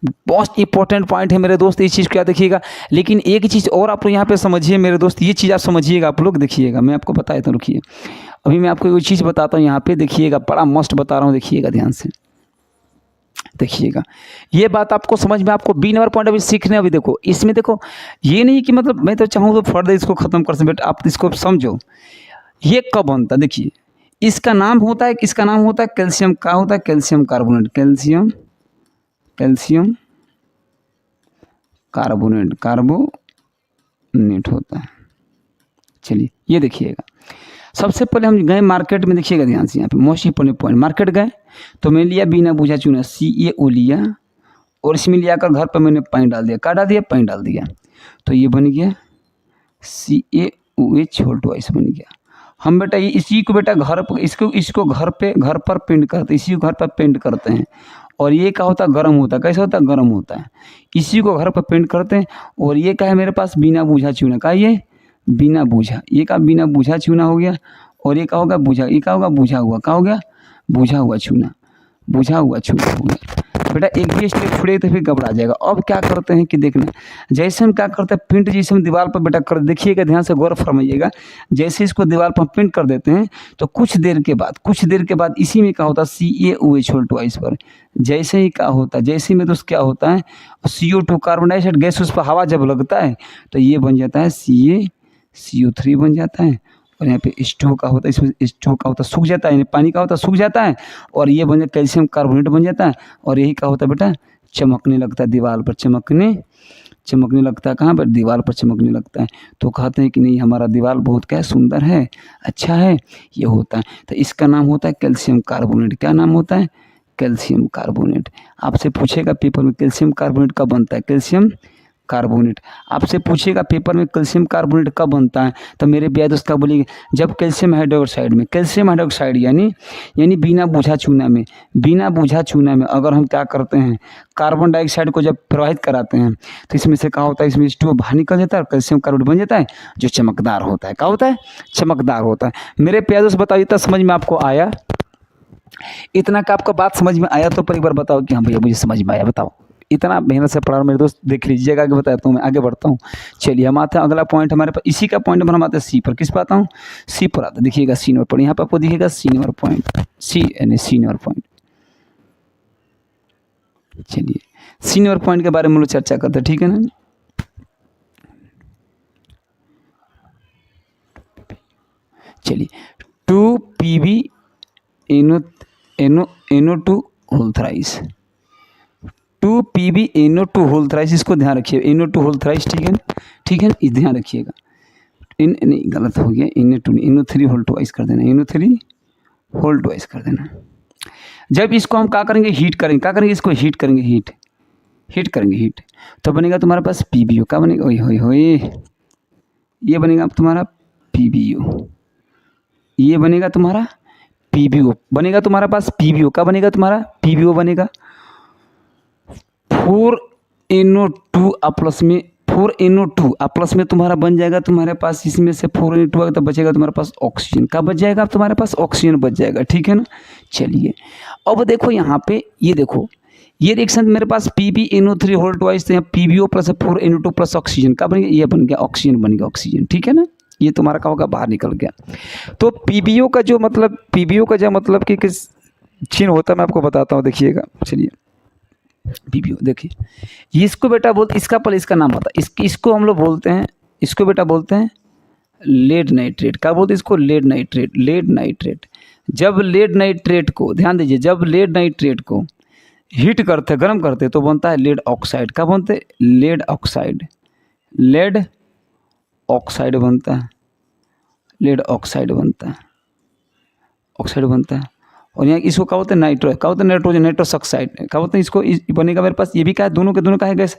मोस्ट इंपॉर्टेंट पॉइंट है मेरे दोस्त, इस चीज़ को याद रखिएगा। लेकिन एक चीज़ और आप लोग यहाँ पे समझिए मेरे दोस्त, ये चीज़ आप समझिएगा, आप लोग देखिएगा, मैं आपको बताया तो रुकिए, अभी मैं आपको एक चीज़ बताता हूँ यहाँ पे, देखिएगा बड़ा मस्त बता रहा हूँ, देखिएगा ध्यान से देखिएगा। ये बात आपको समझ में, आपको बी नंबर पॉइंट अभी सीखने, अभी देखो इसमें देखो, ये नहीं कि मतलब मैं तो चाहूँ तो फर्दर इसको ख़त्म कर सकते, बेटा आप इसको समझो ये कब बनता। देखिए इसका नाम होता है, इसका नाम होता है कैल्शियम, क्या होता है calcium carbonate, calcium carbonate, carbonate होता है। चलिए ये देखिएगा, सबसे पहले हम गए मार्केट में, देखिएगा ध्यान से, यहाँ पे मोस्ट इंपॉर्टेंट पॉइंट, मार्केट गए तो मैंने लिया बिना बूझा चुना CaO लिया, और इसमें लिया कर घर पर मैंने पानी डाल दिया, क्या डाल दिया पानी डाल दिया, तो ये बन गया CaOH बन गया। हम बेटा ये इसी को बेटा घर पर, इसको घर पर पेंट करते, इसी को घर पर पेंट करते हैं, और ये क्या होता है गर्म होता है, कैसा होता है गर्म होता है, इसी को घर पर पेंट करते हैं। और ये क्या है मेरे पास बिना बूझा चूना, का ये बिना बूझा, ये का बिना बूझा चूना हो गया, और ये क्या होगा बूझा, ये क्या होगा बूझा हुआ, क्या हो गया बूझा हुआ चूना, बूझा हुआ चूना हो गया। बेटा एक भी स्टेप छुड़े तो फिर घबरा जाएगा। अब क्या करते हैं कि देखना, जैसे हम क्या करते हैं प्रिंट, जैसे हम दीवार पर बेटा कर, देखिएगा ध्यान से गौर फरमाइएगा, जैसे इसको दीवार पर प्रिंट कर देते हैं तो कुछ देर के बाद इसी में क्या होता है CaOH पर, जैसे ही क्या होता है, जैसे में दोस्त क्या होता है CO2 कार्बन डाइऑक्साइड गैस, उस पर हवा जब लगता है तो ये बन जाता है CaCO3 बन जाता है। और यहाँ पे H2O का होता है, इसमें H2O का होता है सूख जाता है, यानी पानी का होता है सूख जाता है, और ये बन जाता है कैल्शियम कार्बोनेट बन जाता है। और यही क्या होता है बेटा चमकने लगता है दीवार पर, चमकने लगता है, कहाँ पर दीवार पर चमकने लगता है। तो कहते हैं कि नहीं हमारा दीवार बहुत क्या सुंदर है, अच्छा है, ये होता है। तो इसका नाम होता है कैल्शियम कार्बोनेट। क्या नाम होता है कैल्शियम कार्बोनेट। आपसे पूछेगा पेपर में कैल्शियम कार्बोनेट कब बनता है, कैल्शियम कार्बोनेट आपसे पूछेगा पेपर में कैल्शियम कार्बोनेट कब बनता है, तो मेरे भैया दोस्त क्या बोलेंगे, जब कैल्शियम हाइड्रोक्साइड में, कैल्शियम हाइड्रोक्साइड यानी बिना बूझा चूना में अगर हम क्या करते हैं कार्बन डाइऑक्साइड को जब प्रवाहित कराते हैं तो इसमें से क्या होता है, इसमें H2O बाहर निकल जाता है और कैल्शियम कार्बोनेट बन जाता है जो चमकदार होता है। क्या होता है चमकदार होता है। मेरे प्यारे दोस्त बताओ इतना समझ में आपको आया, इतना का आपका बात समझ में आया तो पर एक बार बताओ कि हाँ भैया मुझे समझ में आया। बताओ इतना मेहनत से पढ़ा मेरे दोस्त, देख लीजिएगा आगे बताता हूँ, मैं आगे बढ़ता हूँ। चलिए हम आते हैं अगला पॉइंट हमारे पास, इसी का पॉइंट पर हम आते हैं सी पर। किस पर आता हूँ सी पर आता है। देखिएगा सी नंबर पर, यहाँ पर आपको दिखेगा C number point, C number point. चलिए सी नंबर पॉइंट के बारे में हम लोग चर्चा करते हैं, ठीक है ना। चलिए 2PbNO2 whole thrice, 2PbNO2 whole thrice, इसको ध्यान रखिए, NO2 होल थ्राइस, ठीक है इस ध्यान रखिएगा। नहीं गलत हो गया, NO3 होल ट्वाइस कर देना, NO3 होल ट्वाइस कर देना। जब इसको हम क्या करेंगे हीट करेंगे, क्या करेंगे इसको हीट करेंगे, हीट करेंगे तो बनेगा तुम्हारे पास PbO। क्या बनेगा ओए ये बनेगा तुम्हारा PbO, ये बनेगा तुम्हारा PbO, बनेगा तुम्हारे पास PbO। क्या बनेगा तुम्हारा PbO बनेगा 4 NO2 प्लस में 4NO2 प्लस में तुम्हारा बन जाएगा तुम्हारे पास, इसमें से 4NO2 आएगा तो बचेगा तुम्हारे पास ऑक्सीजन। क्या बच जाएगा तुम्हारे पास? ऑक्सीजन बच जाएगा। ठीक है ना। चलिए अब देखो यहाँ पे, ये देखो ये रिएक्शन मेरे पास PbNO3 होल ट्वाइस, तो यहाँ PbO plus 4NO2 plus oxygen का बन गया, ये बन गया ऑक्सीजन, बन गया ऑक्सीजन। ठीक है ना। ये तुम्हारा क्या होगा? बाहर निकल गया। तो PbO का जो मतलब कि किस चिन्ह होता है मैं आपको बताता हूँ, देखिएगा। चलिए PbO देखिए, इसको बेटा बोल, इसका पहले इसका नाम बता, इसको हम लोग बोलते हैं, इसको बेटा बोलते हैं लेड नाइट्रेट। क्या बोलते हैं इसको? Lead nitrate. Lead nitrate. जब लेड नाइट्रेट को, ध्यान दीजिए, जब लेड नाइट्रेट को हीट करते, गर्म करते तो बनता है लेड ऑक्साइड। क्या बनते हैं? Lead oxide. लेड ऑक्साइड बनता है, लेड ऑक्साइड बनता है, ऑक्साइड बनता है। और यहाँ इसको क्या बोलते हैं? नाइट्रो। क्या बोलते हैं? Nitrogen, nitrous oxide. क्या बोलते हैं इसको? बनेगा मेरे पास, ये भी क्या है? दोनों के दोनों का है गैस,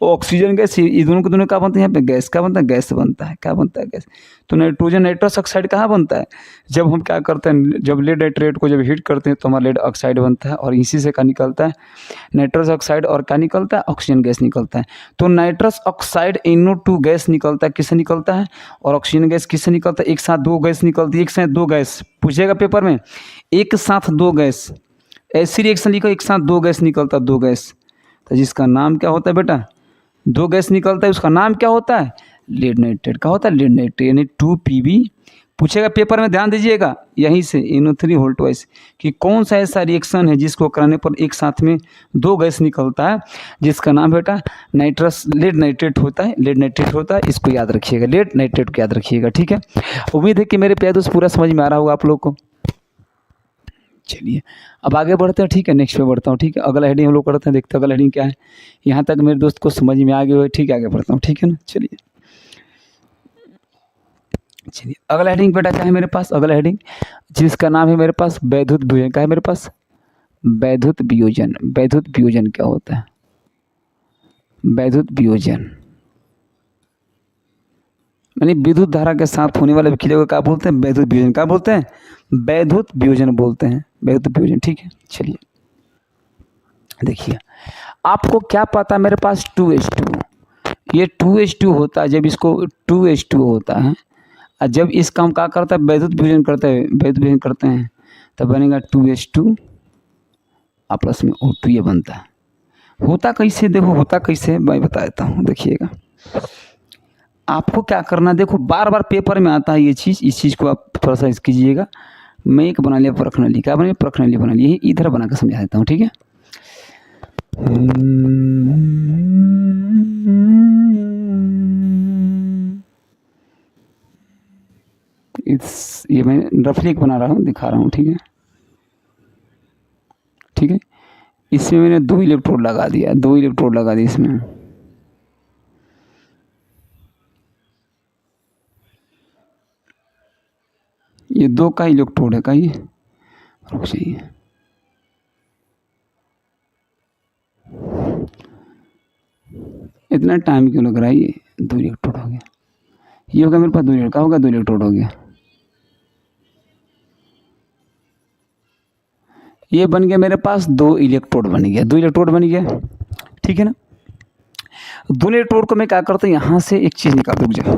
ऑक्सीजन गैस। ये दोनों के दोनों क्या बनते हैं? यहाँ पे गैस। क्या बनता है? गैस बनता है। क्या बनता है? गैस। तो नाइट्रोजन, नाइट्रस ऑक्साइड कहाँ बनता है? जब हम क्या करते हैं, जब लेड नाइट्रेट को जब हीट करते हैं तो हमारा लेड ऑक्साइड बनता है, और इसी से क्या निकलता है? नाइट्रस ऑक्साइड, और क्या निकलता है? ऑक्सीजन गैस निकलता है। तो नाइट्रस ऑक्साइड NO2 गैस निकलता है, किससे निकलता है? और ऑक्सीजन गैस किससे निकलता है? एक साथ दो गैस निकलती है, एक साथ दो गैस पूछेगा पेपर में, एक साथ दो गैस। ऐसी रिएक्शन लिखो, एक साथ दो गैस निकलता है, दो गैस। तो जिसका नाम क्या होता है बेटा? दो गैस निकलता है, उसका नाम क्या होता है? Lead nitrate. का होता है? लेड नाइट्रेट, यानी 2Pb। पूछेगा पेपर में, ध्यान दीजिएगा, यहीं से NO3 होल ट्वाइस कि कौन सा ऐसा रिएक्शन है जिसको कराने पर एक साथ में दो गैस निकलता है, जिसका नाम बेटा नाइट्रस, लेड नाइट्रेट होता है। लेड नाइट्रेट होता है, इसको याद रखिएगा, लेड नाइट्रेट को याद रखिएगा। ठीक है। उम्मीद है कि मेरे प्यारे दोस्त पूरा समझ में आ रहा होगा आप लोग को। चलिए अब आगे बढ़ते हैं। ठीक है, नेक्स्ट पे बढ़ता हूँ। ठीक है, अगला हेडिंग हम लोग करते हैं, देखते हैं अगला हेडिंग क्या है। यहाँ तक मेरे दोस्त को समझ में आ गया हो। ठीक है, आगे बढ़ता हूँ। ठीक है ना। चलिए अगला हेडिंग बेटा क्या है मेरे पास? अगला हेडिंग जिसका नाम है मेरे पास वैद्युत वियोजन। क्या है मेरे पास? वैद्युत वियोजन। वैद्युत वियोजन क्या होता है? वैद्युत वियोजन यानी विद्युत धारा के साथ होने वाले विक्रिया को क्या बोलते हैं? वैद्युत वियोजन। क्या बोलते हैं? वैद्युत वियोजन बोलते हैं, वैद्युत वियोजन। ठीक है। चलिए देखिए, आपको क्या पता है मेरे पास 2H2, ये 2H2 होता है। जब इसको 2H2 होता है, और जब इसका हम क्या करता है? वैद्युत वियोजन करते हैं, वैद्युत वियोजन करते हैं, तब बनेगा 2H2 प्लस में O2, ये बनता है। होता कैसे? देखो होता कैसे मैं बता देता हूँ, देखिएगा। आपको क्या करना, देखो बार बार पेपर में आता है ये चीज़, इस चीज़ को आप थोड़ा सा कीजिएगा। मैं एक बना लिया प्रखनली। क्या बना? प्रखनली बना लिया, इधर बना कर समझा देता हूँ। ठीक है। ये मैं रफली बना रहा हूँ, दिखा रहा हूँ। ठीक है। ठीक है, इसमें मैंने 2 इलेक्ट्रोड लगा दिया, 2 इलेक्ट्रोड लगा दिया इसमें। ये 2 का इलेक्ट्रोड है। का ये रुक जाइए, इतना टाइम क्यों लग रहा है? ये 2 इलेक्ट्रोड हो गया, ये होगा मेरे पास 2 इलेक्ट्रोड। का होगा 2 इलेक्ट्रोड हो गया, ये बन गया मेरे पास 2 इलेक्ट्रोड बन गया, 2 इलेक्ट्रोड बन गया। ठीक है ना। 2 इलेक्ट्रोड को मैं क्या करता हूँ, यहाँ से एक चीज़ निकाल, रुक जाओ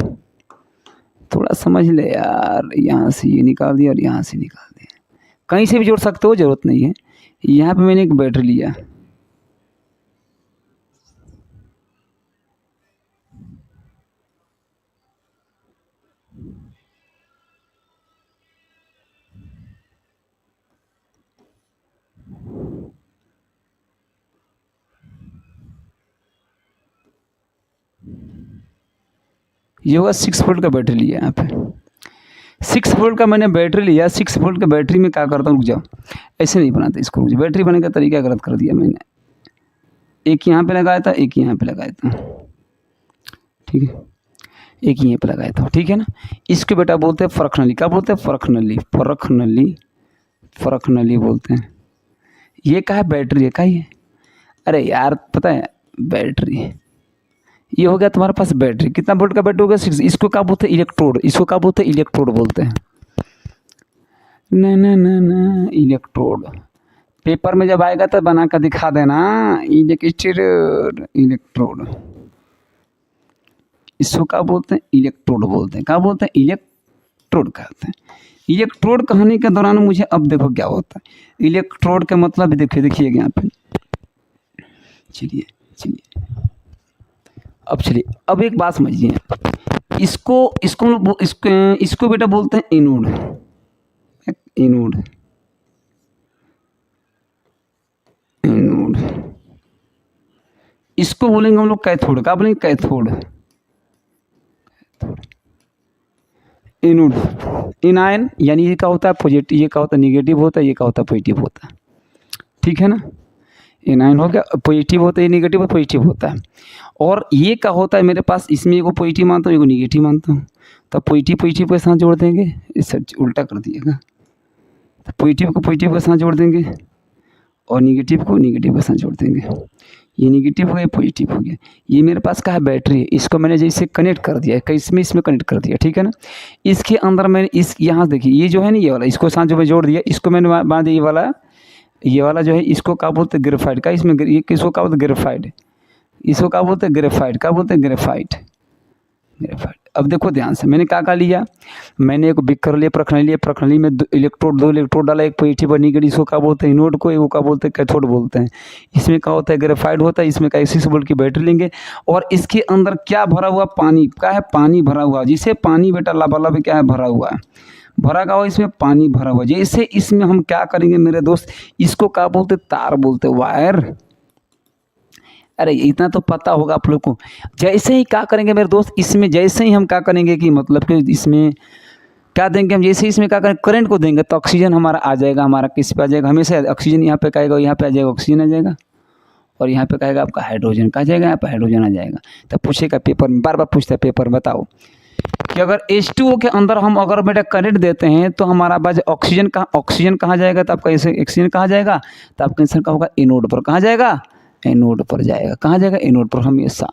थोड़ा समझ ले यार। यहाँ से ये निकाल दिया और यहाँ से निकाल दिया, कहीं से भी जोड़ सकते हो, ज़रूरत नहीं है। यहाँ पे मैंने एक बैटरी लिया, ये होगा 6 वोल्ट का बैटरी लिया। यहाँ पे 6 वोल्ट का मैंने बैटरी लिया। 6 वोल्ट का बैटरी में क्या करता हूँ, रुक जाओ, ऐसे नहीं बनाते इसको, रुक जाओ। बैटरी बनाने का तरीका गलत कर दिया मैंने, एक यहाँ पे लगाया था, एक यहाँ पे लगाया था। ठीक है, एक यहाँ पे लगाया था। ठीक है ना। इसको बेटा बोलते हैं फरकनली। क्या बोलते हैं? फरकनली, फरकनली, फरकनली बोलते हैं। ये क्या है? बैटरी है। क्या ये? अरे यार पता है, बैटरी। ये हो गया तुम्हारे पास बैटरी। कितना वोल्ट का बैटरी होगा? 6। इसको क्या बोलते हैं? इलेक्ट्रोड। इसको क्या बोलते हैं? इलेक्ट्रोड बोलते हैं। ना ना ना ना, इलेक्ट्रोड। पेपर में जब आएगा तो बना कर दिखा देना। इलेक्ट्रोड, इसको क्या बोलते हैं? इलेक्ट्रोड बोलते हैं। क्या बोलते हैं? इलेक्ट्रोड कहते हैं। इलेक्ट्रोड कहने के दौरान मुझे अब देखो क्या होता है। इलेक्ट्रोड का मतलब देखिएगा यहाँ पे। चलिए अब एक बात समझिए। इसको बेटा बोलते हैं एनोड। इसको बोलेंगे हम लोग कैथोड। क्या बोलेंगे? कैथोड। एनोड, एनायन, यानी ये क्या होता है? पॉजिटिव। ये क्या होता है? निगेटिव होता है। ये क्या होता है? पॉजिटिव होता है। ठीक है ना? एनायन हो गया, पॉजिटिव होता है, ये निगेटिव और पॉजिटिव होता है। और ये क्या होता है मेरे पास? इसमें एगो पॉजिटिव मानता हूँ, एगो निगेटिव मानता हूँ। तो पॉजिटिव के साथ जोड़ देंगे। इस उल्टा कर दिएगा। तो पॉजिटिव को पॉजिटिव के साथ जोड़ देंगे और निगेटिव को निगेटिव के साथ जोड़ देंगे। ये निगेटिव हो गया, पॉजिटिव हो गया। ये मेरे पास क्या है? बैटरी है। इसको मैंने जैसे कनेक्ट कर दिया है, इसमें कनेक्ट कर दिया। ठीक है ना? इसके अंदर मैंने यहाँ देखिए, ये जो है ना, ये वाला, इसको साथ जो मैं जोड़ दिया, इसको मैंने बांध दिया। ये वाला जो है, इसको क्या बोलते हैं? ग्रेफाइट का। इसमें ये किसको क्या बोलते हैं? ग्रेफाइट। इसको क्या बोलते हैं? ग्रेफाइट। क्या बोलते हैं? ग्रेफाइट। अब देखो ध्यान से, मैंने क्या लिया? मैंने एक बिक्कर लिया, प्रखंडी में दो इलेक्ट्रोड डाला, एक पॉजिटिव और निगेटिव। इसको क्या बोलते हैं? एनोड को। एक क्या बोलते हैं? कैथोड बोलते हैं। इसमें क्या होता है? ग्रेफाइट होता है। इसमें का 81 वोल्ट की बैटरी लेंगे और इसके अंदर क्या भरा हुआ? पानी। क्या है? पानी भरा हुआ। जिसे पानी बेटा लबालब क्या है? भरा हुआ है। भरा हुआ इसमें पानी भरा हुआ। जैसे इसमें हम क्या करेंगे मेरे दोस्त? इसको क्या बोलते? तार बोलते, वायर। अरे इतना तो पता होगा आप लोग को। जैसे ही क्या करेंगे मेरे दोस्त? इसमें जैसे ही हम क्या करेंगे कि मतलब कि इसमें क्या देंगे हम? जैसे इसमें क्या करेंगे? करंट को देंगे तो ऑक्सीजन हमारा आ जाएगा। हमारा किस पे आ जाएगा? हमेशा ऑक्सीजन यहाँ पे कहेगा, यहाँ पे आ जाएगा ऑक्सीजन आ जाएगा। और यहाँ पे कहेगा आपका हाइड्रोजन का जाएगा, यहाँ पे हाइड्रोजन आ जाएगा। तो पूछेगा पेपर में, बार बार पूछता है पेपर, बताओ कि अगर H2O के अंदर हम अगर बेटा करंट देते हैं तो हमारा पास ऑक्सीजन कहाँ जाएगा? तो आपका ऑक्सीजन कहाँ जाएगा? तो आपका आंसर का होगा एनोड पर। कहाँ जाएगा? एनोड पर जाएगा। कहाँ जाएगा? एनोड पर हमेशा।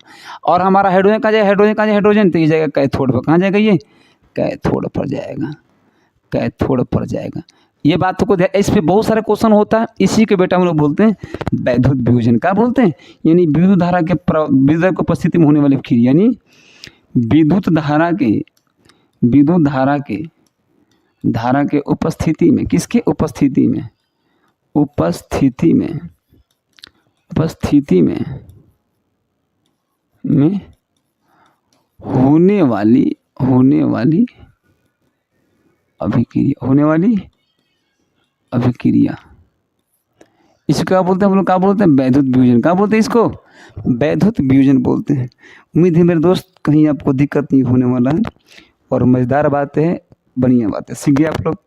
और हमारा हाइड्रोजन कहाँ जाएगा? हाइड्रोजन तो ये जाएगा कैथोड पर। कहाँ जाएगा? ये कैथोड पर जाएगा। कैथोड पर जाएगा। ये बात को इस पे बहुत सारे क्वेश्चन होता है। इसी के बेटा हम लोग बोलते हैं वैद्युत विभूजन। क्या बोलते हैं? यानी विद्युत धारा की उपस्थिति में होने वाली क्रिया, यानी विद्युत धारा के उपस्थिति में। किसके उपस्थिति में? उपस्थिति में होने वाली अभिक्रिया। इसको क्या बोलते हैं हम लोग? क्या बोलते हैं? वैद्युत विभूजन। क्या बोलते हैं इसको? वैद्युत विभूजन बोलते हैं। उम्मीद है मेरे दोस्त कहीं आपको दिक्कत नहीं होने वाला है और मज़ेदार बात है, बढ़िया बात है, सीख गए आप लोग।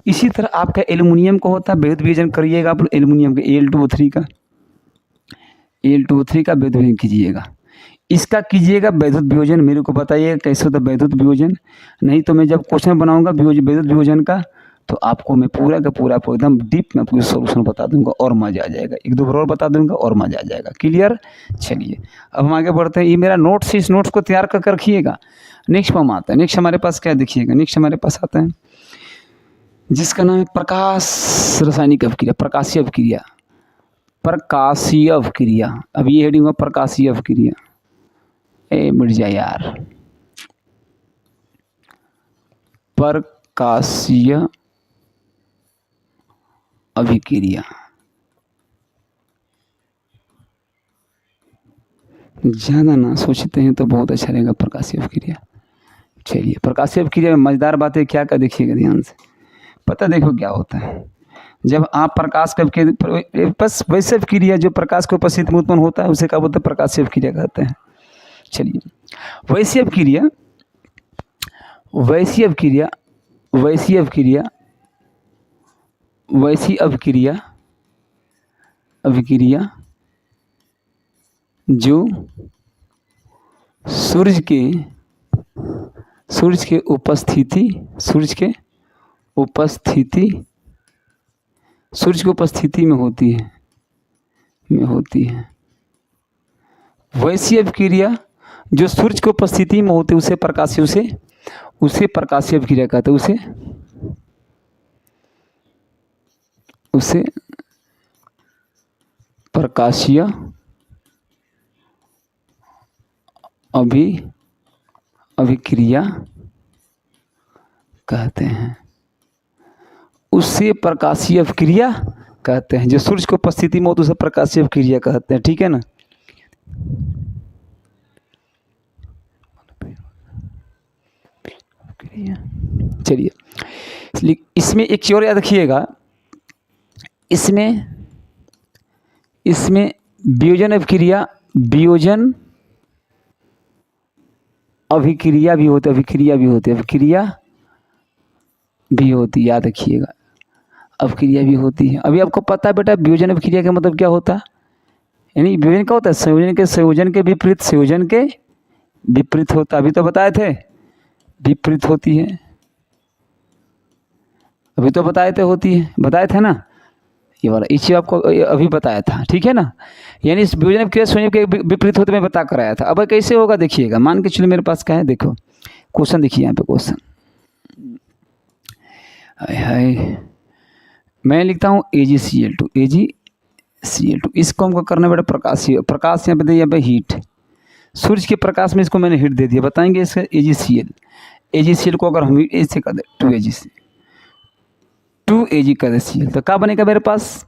इसी तरह आपका एल्युमिनियम का होता है वैद्युत विभूजन। करिएगा आप लोग एल्युमिनियम के Al2O3 का वैद्युत विभूजन कीजिएगा। इसका कीजिएगा वैद्युत विभूजन। मेरे को बताइएगा कैसे होता है वैद्युत विभूजन। नहीं तो मैं जब क्वेश्चन बनाऊंगा वैद्युत विभूजन का तो आपको मैं पूरा का पूरा एकदम डीप में पूरा सॉल्यूशन बता दूंगा और मज़ा आ जाएगा। एक दो बार और बता दूंगा और मज़ा आ जाएगा। क्लियर? चलिए अब हम आगे बढ़ते हैं। ये मेरा नोट्स, इस नोट्स को तैयार कर रखिएगा। नेक्स्ट पर हम आते हैं। नेक्स्ट हमारे पास क्या देखिएगा? नेक्स्ट हमारे पास आता है जिसका नाम है प्रकाश रासायनिक अभिक्रिया। प्रकाशीय अभिक्रिया। अब ये हेडिंग है प्रकाशीय अभिक्रिया। मिट जाए यार। प्रकाशीय अभिक्रिया। ज़्यादा ना सोचते हैं तो बहुत अच्छा रहेगा प्रकाशीय अभिक्रिया। चलिए प्रकाशीय अभिक्रिया में मज़ेदार बातें क्या देखिएगा ध्यान से। पता देखो क्या होता है जब आप प्रकाश का बस वैसे अभिक्रिया जो प्रकाश के उपस्थिति में उत्पन्न होता है उसे क्या बोलते हैं? प्रकाशीय अभिक्रिया कहते हैं। चलिए वैसी अभिक्रिया जो सूर्य के उपस्थिति में होती है। वैसी अभिक्रिया जो सूर्य की उपस्थिति में होती है उसे प्रकाशीय अभिक्रिया कहते हैं। उसे प्रकाशीय अभिक्रिया कहते हैं, उससे प्रकाशीय अभिक्रिया कहते हैं। जो सूर्य की उपस्थिति में हो तो उसे प्रकाशीय अभिक्रिया कहते हैं, ठीक है ना। चलिए, इसमें एक चीज और याद रखिएगा, इसमें वियोजन अभिक्रिया भी होती, अभिक्रिया भी होती, याद रखिएगा, अभिक्रिया भी होती है। अभी आपको पता है बेटा वियोजन अभिक्रिया का मतलब क्या होता है, यानी वियोजन क्या होता है, संयोजन के विपरीत होता, अभी तो बताए थे विपरीत होती है, अभी तो बताए थे ना, ये वाला इसी आपको अभी बताया था, ठीक है ना। यानी इस वियोजन अभिक्रिया संयोजन के विपरीत होते मैं बता कर आया था। अब कैसे होगा देखिएगा, मान के चलो मेरे पास क्या है, देखो क्वेश्चन देखिए यहाँ पे क्वेश्चन, हाय मैं लिखता हूँ AgCl2, इसको हमको करना बेटा प्रकाश यहाँ पे दे, यहाँ पे हीट, सूर्य के प्रकाश में इसको मैंने हीट दे दिया। बताएंगे इसका AgCl को अगर हम ऐसे कर दे 2Ag कर दे Cl तो क्या बनेगा मेरे पास।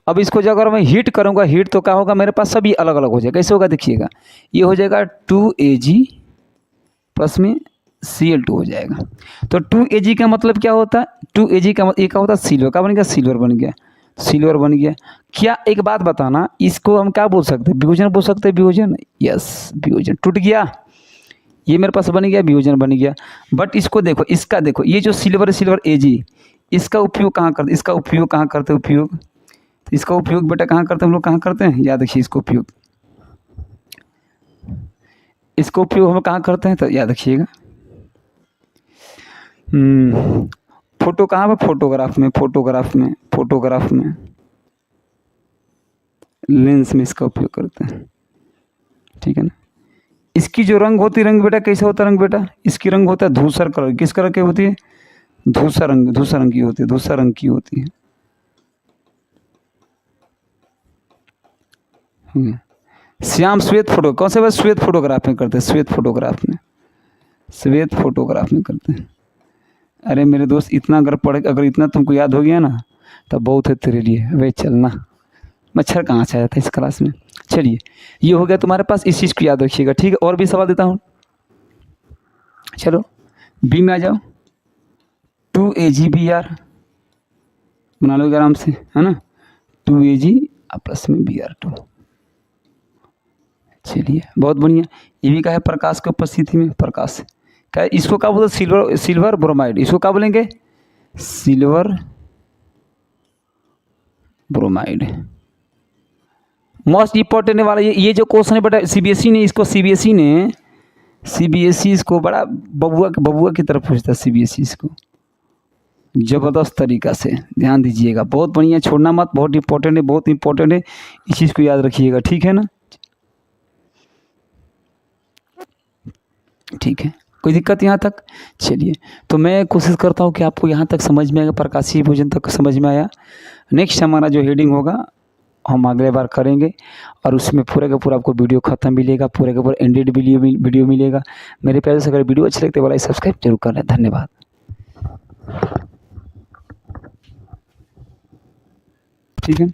अब इसको जब अगर मैं हीट करूँगा, हीट तो क्या होगा मेरे पास, सभी अलग अलग हो जाएगा। कैसे होगा देखिएगा, ये हो जाएगा 2Ag प्लस में Cl2 हो जाएगा। तो 2Ag का मतलब क्या होता है, 2Ag का मतलब क्या होता है, सिल्वर का बन गया, सिल्वर बन गया। क्या एक बात बताना, इसको हम क्या बोल सकते हैं, वियोजन बोल सकते हैं, वियोजन, यस वियोजन। टूट गया, ये मेरे पास बन गया, वियोजन बन गया। बट इसको देखो, इसका देखो, ये जो सिल्वर Ag, इसका उपयोग कहाँ करते, इसका उपयोग बेटा कहाँ करते हैं हम लोग, कहाँ करते हैं, याद रखिए इसको उपयोग हम लोग कहाँ करते हैं, तो याद रखिएगा फोटो कहाँ पर, फोटोग्राफ में लेंस में इसका उपयोग करते हैं, ठीक है ना। इसकी जो रंग होती, रंग बेटा कैसे होता है, रंग बेटा इसकी रंग होता है धूसर कलर। किस कलर की होती है, धूसर रंग की होती है। श्याम श्वेत फोटो, कौन से बात, श्वेत फोटोग्राफ में करते हैं, श्वेत फोटोग्राफ में करते हैं। अरे मेरे दोस्त, इतना अगर इतना तुमको याद हो गया ना तो बहुत है तेरे लिए। वे चलना, मच्छर कहाँ से आया था इस क्लास में। चलिए, ये हो गया तुम्हारे पास, इस चीज़ को याद रखिएगा, ठीक है। और भी सवाल देता हूँ, चलो बी में आ जाओ। 2AgBr बना लो आराम से, है ना, 2Ag प्लस में Br2। चलिए बहुत बढ़िया, ये भी क्या है, प्रकाश की उपस्थिति में, प्रकाश क्या है, इसको क्या बोलते, सिल्वर ब्रोमाइड, इसको क्या बोलेंगे, सिल्वर ब्रोमाइड। मोस्ट इम्पोर्टेंट वाला ये जो क्वेश्चन है बेटा, सीबीएसई इसको बड़ा बबुआ की तरफ पूछता है, सीबीएसई इसको ज़बरदस्त तरीका से, ध्यान दीजिएगा, बहुत बढ़िया, छोड़ना मत, बहुत इंपॉर्टेंट है, इस चीज़ को याद रखिएगा, ठीक है ना। ठीक है, कोई दिक्कत यहाँ तक। चलिए, तो मैं कोशिश करता हूँ कि आपको यहाँ तक समझ में आएगा, प्रकाशीय वियोजन तक समझ में आया। नेक्स्ट हमारा जो हेडिंग होगा हम अगले बार करेंगे, और उसमें पूरा का पूरा आपको वीडियो खत्म मिलेगा, पूरे का पूरा एंडेड वीडियो मिलेगा। मेरे प्यारे से अगर वीडियो अच्छे लगते वाला सब्सक्राइब जरूर कर लें। धन्यवाद। ठीक है,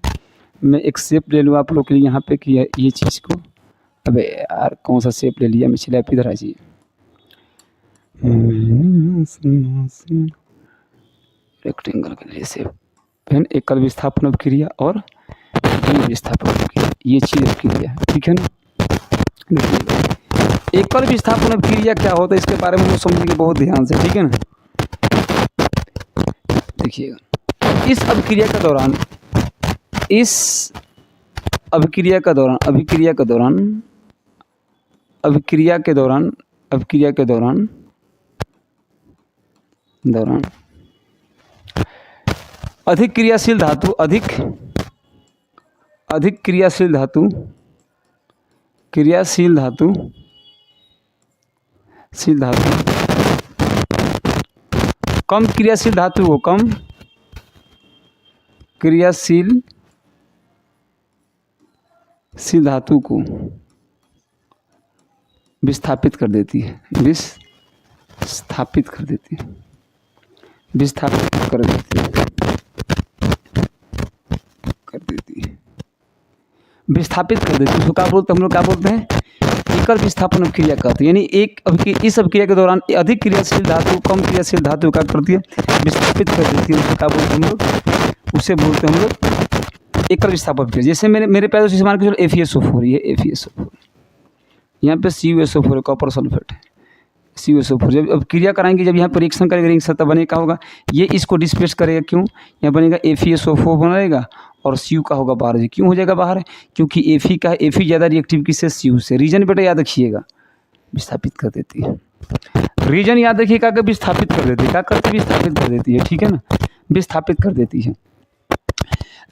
मैं एक शेप ले लूँ आप लोग के लिए यहाँ पे कि ये चीज़ को, अबे यार कौन सा शेप ले लिया मैं, चलिए आप इधर आ जाइए। रेक्टेंगल के लिए शेप, फिर एकल विस्थापन क्रिया और विस्थापन क्रिया, ये चीज़ क्रिया है, ठीक है ना। देखिए, एकल विस्थापन क्रिया क्या होता है, इसके बारे में समझेंगे बहुत ध्यान से, ठीक है ना। देखिएगा, इस अभिक्रिया के दौरान अधिक क्रियाशील धातु कम क्रियाशील धातु को कम क्रियाशील सी धातु को विस्थापित कर देती है, विस्थापित कर देती है, विस्थापित कर देती है, विस्थापित कर देती है। उसको क्या बोलते हैं हम लोग, क्या बोलते हैं, एकल विस्थापन अभिक्रिया कहते हैं। यानी इस अभिक्रिया के दौरान अधिक क्रियाशील धातु कम क्रियाशील धातु क्या करती है, विस्थापित कर देती है। उसको क्या बोलते हैं हम लोग, उसे बोलते हैं हम लोग एकल विस्थापन अभिक्रिया। जैसे मेरे पैर से मान के चलो FeSO4, ये FeSO4, यहाँ पे CuSO4 है, कॉपर सल्फेट है, CuSO4। जब अब क्रिया कराएंगे, जब यहाँ पर रिएक्शन करेगा, रिंग सतह बने क्या होगा, ये इसको डिस्प्लेस करेगा, क्यों, यहाँ बनेगा FeSO4 बनेगा और Cu का होगा बाहर। क्यों हो जाएगा बाहर, क्योंकि Fe का है, Fe ज़्यादा रिएक्टिव किससे, Cu से। रीजन बेटा याद रखिएगा, विस्थापित कर देती है। रीजन याद रखिएगा कि विस्थापित कर देती है, क्या करती है, विस्थापित कर देती है, ठीक है ना, विस्थापित कर देती है।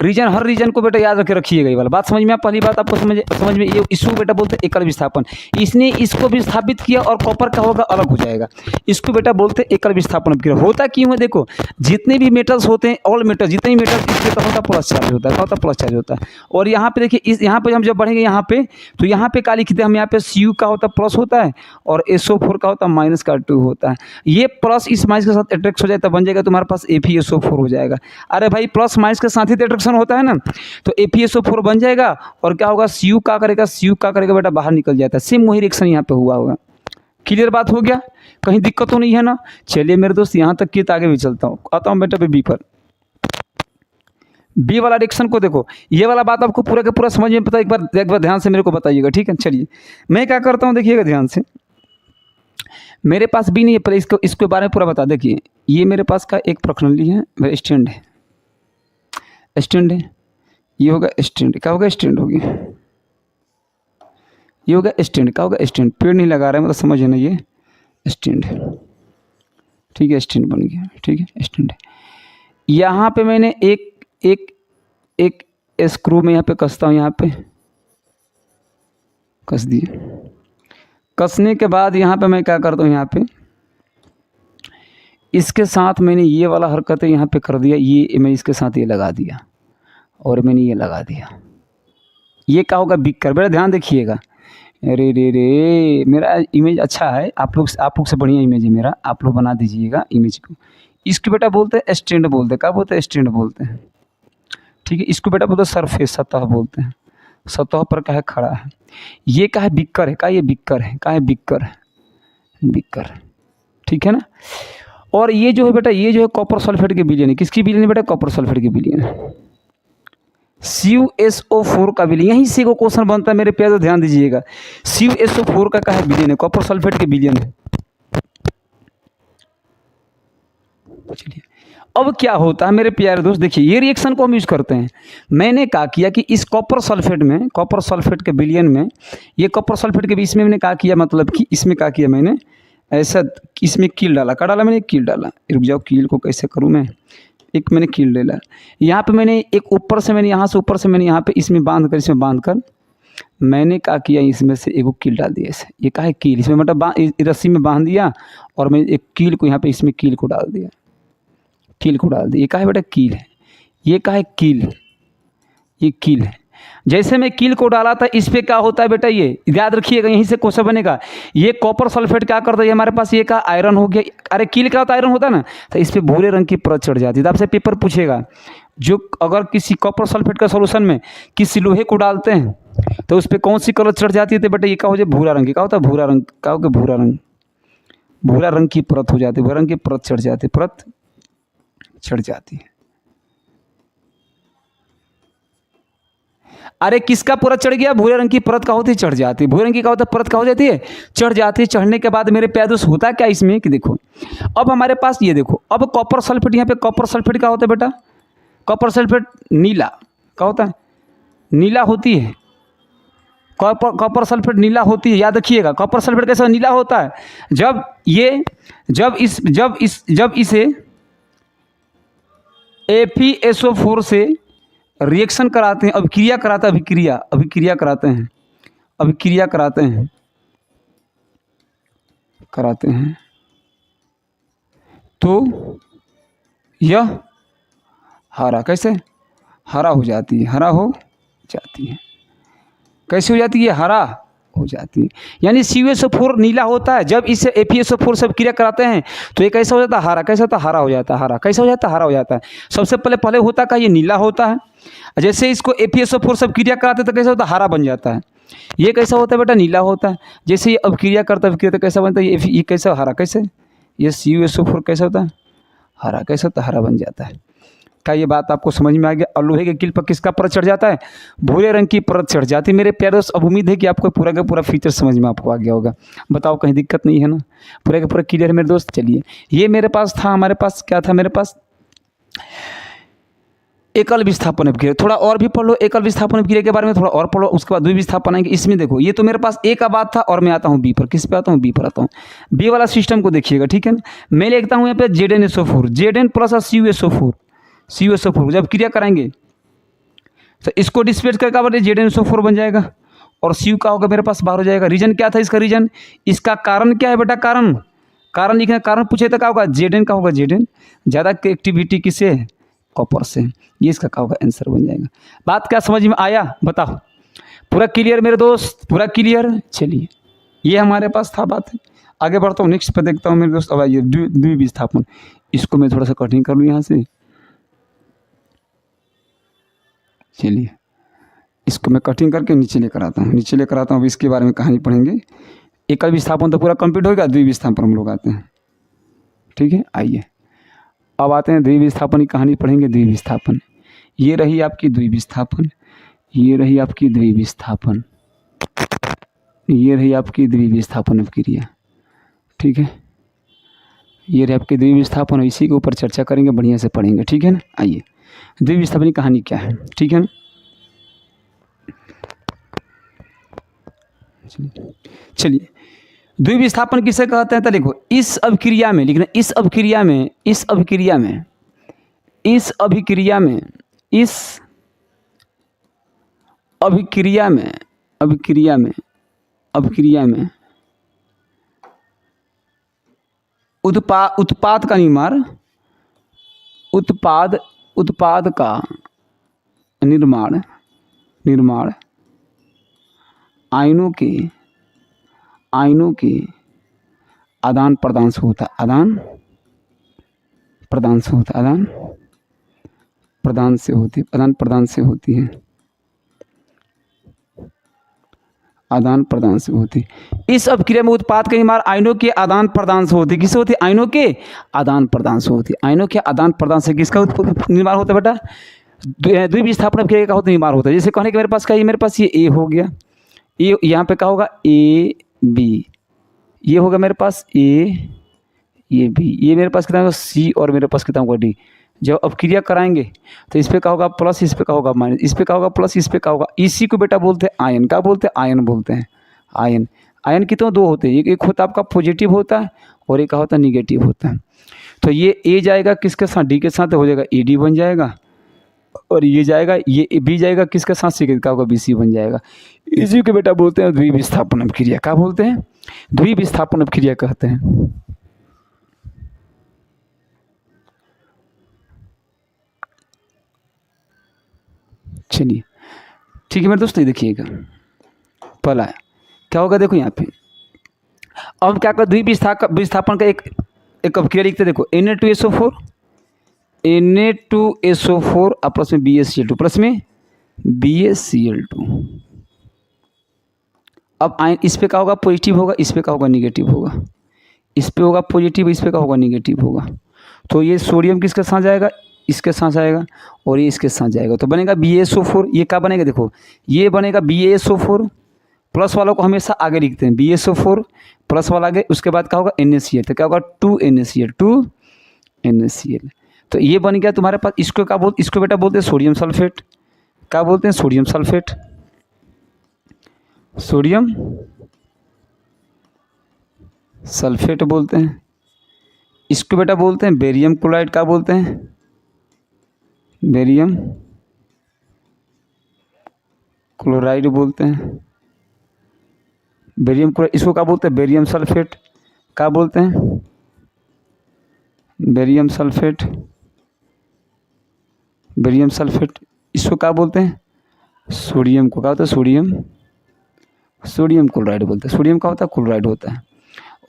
रीजन, हर रीजन को बेटा याद रखिएगा, ये वाला बात समझ में। आप पहली बात आपको समझ में, ये इसको बेटा बोलते हैं एकल विस्थापन। इसने इसको विस्थापित किया और कॉपर का होगा अलग हो जाएगा, इसको बेटा बोलते हैं एकल विस्थापन अभिक्रिया। होता क्यों है, देखो जितने भी मेटल्स होते हैं, ऑल मेटल, जितने भी मेटल, इसमें क्या होता है, प्लस चार्ज होता है, क्या होता है, प्लस चार्ज होता है। और यहाँ पे देखिए, इस यहाँ पे हम जब बढ़ेंगे यहाँ पे, तो यहाँ पे क्या लिखते हैं हम, यहाँ पे Cu का होता है प्लस होता है और SO4 का होता है माइनस का 2 होता है। ये प्लस इस माइनस के साथ अट्रैक्ट हो जाए तो बन जाएगा तुम्हारे पास FeSO4 हो जाएगा। अरे भाई प्लस माइनस के साथ ही अट्रैक्शन होता है ना, तो FeSO4 बन जाएगा और क्या होगा, Cu का करेगा, Cu का करेगा बेटा बाहर निकल जाता है। सेम वही रिएक्शन यहाँ पे हुआ होगा। क्लियर बात हो गया, कहीं दिक्कत तो नहीं है ना। चलिए मेरे दोस्त यहाँ तक की, तो आगे भी चलता हूँ, आता हूँ बेटा बी पर। बी वाला रिएक्शन को देखो, ये वाला बात आपको पूरा का पूरा समझ में पता, एक बार ध्यान से मेरे को बताइएगा, ठीक है। चलिए मैं क्या करता हूँ, देखिएगा ध्यान से। मेरे पास बी नहीं है, पर इसके बारे में पूरा बता। देखिए ये मेरे पास का एक प्रखंडली है, स्टैंड है, स्टैंड है, ये होगा स्टैंड, क्या होगा, स्टैंड होगी, ये होगा स्टैंड, क्या होगा, स्टैंड। पेड़ नहीं लगा रहा है, मतलब समझ है ना, ये स्टैंड है, ठीक है, स्टैंड बन गया, ठीक है, स्टैंड है। यहाँ पे मैंने एक स्क्रू में यहाँ पे कसता हूँ, यहाँ पे कस दिए। कसने के बाद यहाँ पे मैं क्या करता हूँ, यहाँ पे इसके साथ मैंने ये वाला हरकत है यहाँ पे कर दिया, ये मैं इसके साथ ये लगा दिया और मैंने ये लगा दिया। ये क्या होगा, बिकर। बेटा ध्यान देखिएगा, अरे रे रे, मेरा इमेज अच्छा है, आप लोग से बढ़िया इमेज है मेरा, आप लोग बना दीजिएगा इमेज को। इसको बेटा बोलते हैं स्टैंड बोलते हैं, क्या बोलते हैं, स्टैंड बोलते हैं, ठीक है। इसको बेटा बोलते हैं सरफेस, सतह बोलते हैं, सतह पर क्या है, खड़ा है। ये क्या है, बिकर है, क्या ये बिकर है, क्या है, बिकर है, बिकर, ठीक है ना। और ये जो है बेटा, ये जो है कॉपर सल्फेट के विलयन है, किसकी विलयन है बेटा, कॉपर सल्फेट के विलयन है, CuSO4 का विलयन। यहीं से को क्वेश्चन बनता है मेरे प्यार, तो ध्यान दीजिएगा। CuSO4 का क्या है, विलयन है, कॉपर सल्फेट के विलयन है। चलिए अब क्या होता है मेरे प्यारे दोस्त, देखिए ये रिएक्शन को हम यूज करते हैं। मैंने क्या किया कि इस कॉपर सल्फेट में, कॉपर सल्फेट के विलयन में, ये कॉपर सल्फेट के बीच में मैंने क्या किया, मतलब कि इसमें क्या किया मैंने, ऐसा इसमें कील डाला, क्या डाला मैंने, कील डाला। रुक जाओ, कील को कैसे करूँ मैं, एक मैंने कील ले ला। यहाँ पे मैंने एक ऊपर से मैंने यहाँ से ऊपर से मैंने यहाँ पे इसमें बांध कर मैंने क्या किया, इसमें से एक कील डाल दिया ऐसे। ये क्या है, कील, इसमें मतलब रस्सी में बांध दिया और मैं एक कील को यहाँ पे इसमें कील को डाल दिया, कील को डाल दिया। ये क्या है बेटा, कील है, ये क्या है, कील, ये कील है। जैसे मैं कील को डाला था, इस पे क्या होता है बेटा, ये याद रखिएगा, यहीं से क्वेश्चन बनेगा। ये कॉपर सल्फेट क्या करता है, हमारे पास ये का आयरन हो गया। अरे कील का होता आयरन होता है ना, तो इस पे भूरे रंग की परत चढ़ जाती है। तो आपसे पेपर पूछेगा, जो अगर किसी कॉपर सल्फेट का सोल्यूशन में किसी लोहे को डालते हैं तो उस पर कौन सी कलर चढ़ जाती है, तो बेटा ये क्या हो जाए, भूरा रंग की। क्या होता है, भूरा रंग, क्या होगा, भूरा रंग, भूरा रंग की परत हो जाती है, भूरा रंग की परत चढ़ जाती है, परत चढ़ जाती है। अरे किसका परत चढ़ गया, भूरे रंग की परत का होती है, चढ़ जाती है। भूरे रंग की क्या होता है, परत का हो जाती है, चढ़ जाती है। चढ़ने के बाद मेरे प्यारे दोस्त होता क्या इसमें कि देखो, अब हमारे पास ये देखो, अब कॉपर सल्फेट, यहाँ पे कॉपर सल्फेट का होता है बेटा, कॉपर सल्फेट नीला, क्या होता है, नीला होती है, कॉपर सल्फेट नीला होती है। याद रखिएगा, कॉपर सल्फेट कैसा नीला होता है, जब इसे FeSO4 से रिएक्शन कराते हैं, अभिक्रिया कराते हैं, अभिक्रिया कराते हैं, तो यह हरा, कैसे हरा हो जाती है, हरा हो जाती है। कैसे हो जाती है? हरा हो जाती है। यानी CuSO4 नीला होता है, जब इससे FeSO4 सब क्रिया कराते हैं तो ये कैसा हो जाता है? हरा। कैसा होता है? हरा हो जाता है। हरा कैसा हो जाता है? हरा हो जाता है। सबसे पहले होता क्या? ये नीला होता है। जैसे इसको FeSO4 सब क्रिया कराते तो कैसा होता है? हरा बन जाता है। ये कैसा होता है बेटा? नीला होता है। जैसे ये अब क्रिया करता है तो कैसा बनता है? ये कैसा? हरा। कैसे? ये CuSO4 कैसा होता है? हरा। कैसा होता है? हरा बन जाता है। क्या ये बात आपको समझ में आ गया? और लोहे के कील पर किसका परत चढ़ जाता है? भूरे रंग की परत चढ़ जाती है। मेरे प्यारे दोस्त, अब उम्मीद है कि आपको पूरा का पूरा फीचर समझ में आपको आ गया होगा। बताओ कहीं दिक्कत नहीं है ना? पूरा का पूरा क्लियर है मेरे दोस्त। चलिए, ये मेरे पास था, हमारे पास क्या था? मेरे पास एकल विस्थापन अपक्रिया। थोड़ा और भी पढ़ लो एकल विस्थापन अपक्रिया के बारे में, थोड़ा और पढ़ो, उसके बाद द्विविस्थापन आएंगे। इसमें देखो, ये तो मेरे पास ए का बात था और मैं आता हूँ बी पर। किस पे आता हूँ? बी पर आता हूँ। बी वाला सिस्टम को देखिएगा, ठीक है ना? मैं लिखता हूँ यहाँ पे ZnSO4, Zn plus CuSO4। CuSO4 जब क्रिया कराएंगे तो इसको डिस्प्लेस करके बटे ZnSO4 बन जाएगा और Cu का होगा मेरे पास बाहर हो जाएगा। रीजन क्या था इसका? रीजन, इसका कारण क्या है बेटा? कारण लिखना। कारण पूछे तो क्या होगा? Zn का होगा। Zn ज़्यादा एक्टिविटी किससे है? कॉपर से। ये इसका क्या होगा? आंसर बन जाएगा। बात क्या समझ में आया? बताओ। पूरा क्लियर मेरे दोस्त? पूरा क्लियर? चलिए, ये हमारे पास था बात है। आगे बढ़ता हूँ, नेक्स्ट पे देखता हूँ मेरे दोस्त। अब आइए द्विविस्थापन। इसको मैं थोड़ा सा कटिंग कर लूँ यहाँ से। चलिए, इसको मैं कटिंग करके नीचे लेकर आता हूँ। अब इसके बारे में कहानी पढ़ेंगे। एकल विस्थापन तो पूरा कंप्लीट होगा, द्विविस्थापन हम लोग आते हैं। ठीक है, आइए अब आते हैं द्विविस्थापन की कहानी पढ़ेंगे। द्विविस्थापन, ये रही आपकी द्विविस्थापन, ये रही आपकी द्विविस्थापन, ये रही आपकी द्विविस्थापन अपक्रिया। ठीक है, ये रही आपकी द्विविस्थापन। इसी के ऊपर चर्चा करेंगे, बढ़िया से पढ़ेंगे। ठीक है ना? आइए, द्विविस्थापन की कहानी क्या है? ठीक है ना? चलिए, द्विविस्थापन किसे कहते हैं? तो देखो, इस अभिक्रिया में लिखना, इस अभिक्रिया में उत्पाद का निर्माण, उत्पाद का निर्माण आयनों के आदान प्रदान से होता है। आदान प्रदान से होती है। इस अभिक्रिया में उत्पाद का निर्माण आयनों के आदान प्रदान से होती है। किससे होती है? आयनों के आदान प्रदान से होती है। आयनों के आदान प्रदान से किसका निर्माण होता है बेटा? द्विविस्थापन अभिक्रिया का होता निर्माण होता है। जैसे कहने के मेरे पास क्या है? मेरे पास ये ए हो गया, ये यहाँ पे क्या होगा? A B. ये होगा मेरे पास ए, ये बी। ये मेरे पास कितना होगा? सी। और मेरे पास कितना होगा? डी। जब अब क्रिया कराएंगे तो इस पे क्या होगा? प्लस, इस पे क्या होगा? माइनस, इस पे क्या होगा? प्लस, इस पे क्या होगा? इसी को बेटा बोलते हैं आयन। क्या बोलते हैं? आयन बोलते हैं। आयन कितने? दो होते हैं। एक होता है आपका पॉजिटिव होता है और एक होता है निगेटिव होता है। तो ये ए जाएगा किसके साथ? डी के साथ, हो जाएगा AD बन जाएगा। और ये जाएगा, ये बी जाएगा किसके साथ? सी के। क्या होगा? BC बन जाएगा। इसी को बेटा बोलते हैं द्विविस्थापन अभिक्रिया। क्या बोलते हैं? द्विविस्थापन अभिक्रिया कहते हैं। चलिए, ठीक है मेरे दोस्त, देखिएगा पहला क्या होगा? देखो यहाँ पे अब क्या कर, द्विविस्थापन का एक अभिक्रिया लिखते। देखो, Na2SO4 प्लस में BaCl2 प्लस में BaCl2। अब आयन इस पे क्या होगा? पॉजिटिव होगा, इस पे क्या होगा? निगेटिव होगा। इस पे होगा पॉजिटिव, इस पे क्या होगा? निगेटिव होगा। तो ये सोडियम किसके साथ जाएगा? इसके साथ जाएगा और ये इसके साथ जाएगा। तो बनेगा BaSO4। ये क्या बनेगा? देखो, ये बनेगा BaSO4। प्लस वालों को हमेशा आगे लिखते हैं, BaSO4 प्लस वाला आगे, उसके बाद क्या होगा? NaCl। तो क्या होगा? 2NaCl। तो ये बन गया तुम्हारे पास। इसको क्या बोलते? इसको बेटा बोलते हैं सोडियम सल्फेट। क्या बोलते हैं? Sodium sulphate. सोडियम सल्फेट बोलते हैं। इसको बेटा बोलते हैं बेरियम क्लोराइड। क्या बोलते हैं? बेरियम क्लोराइड बोलते हैं। बेरियम क्लोराइड, इसको क्या बोलते हैं? Barium sulphate. क्या बोलते हैं? Barium sulphate. Barium sulphate. इसको क्या बोलते हैं? सोडियम को क्या होता है? सोडियम सोडियम क्लोराइड बोलते हैं। सोडियम का होता है, क्लोराइड होता है।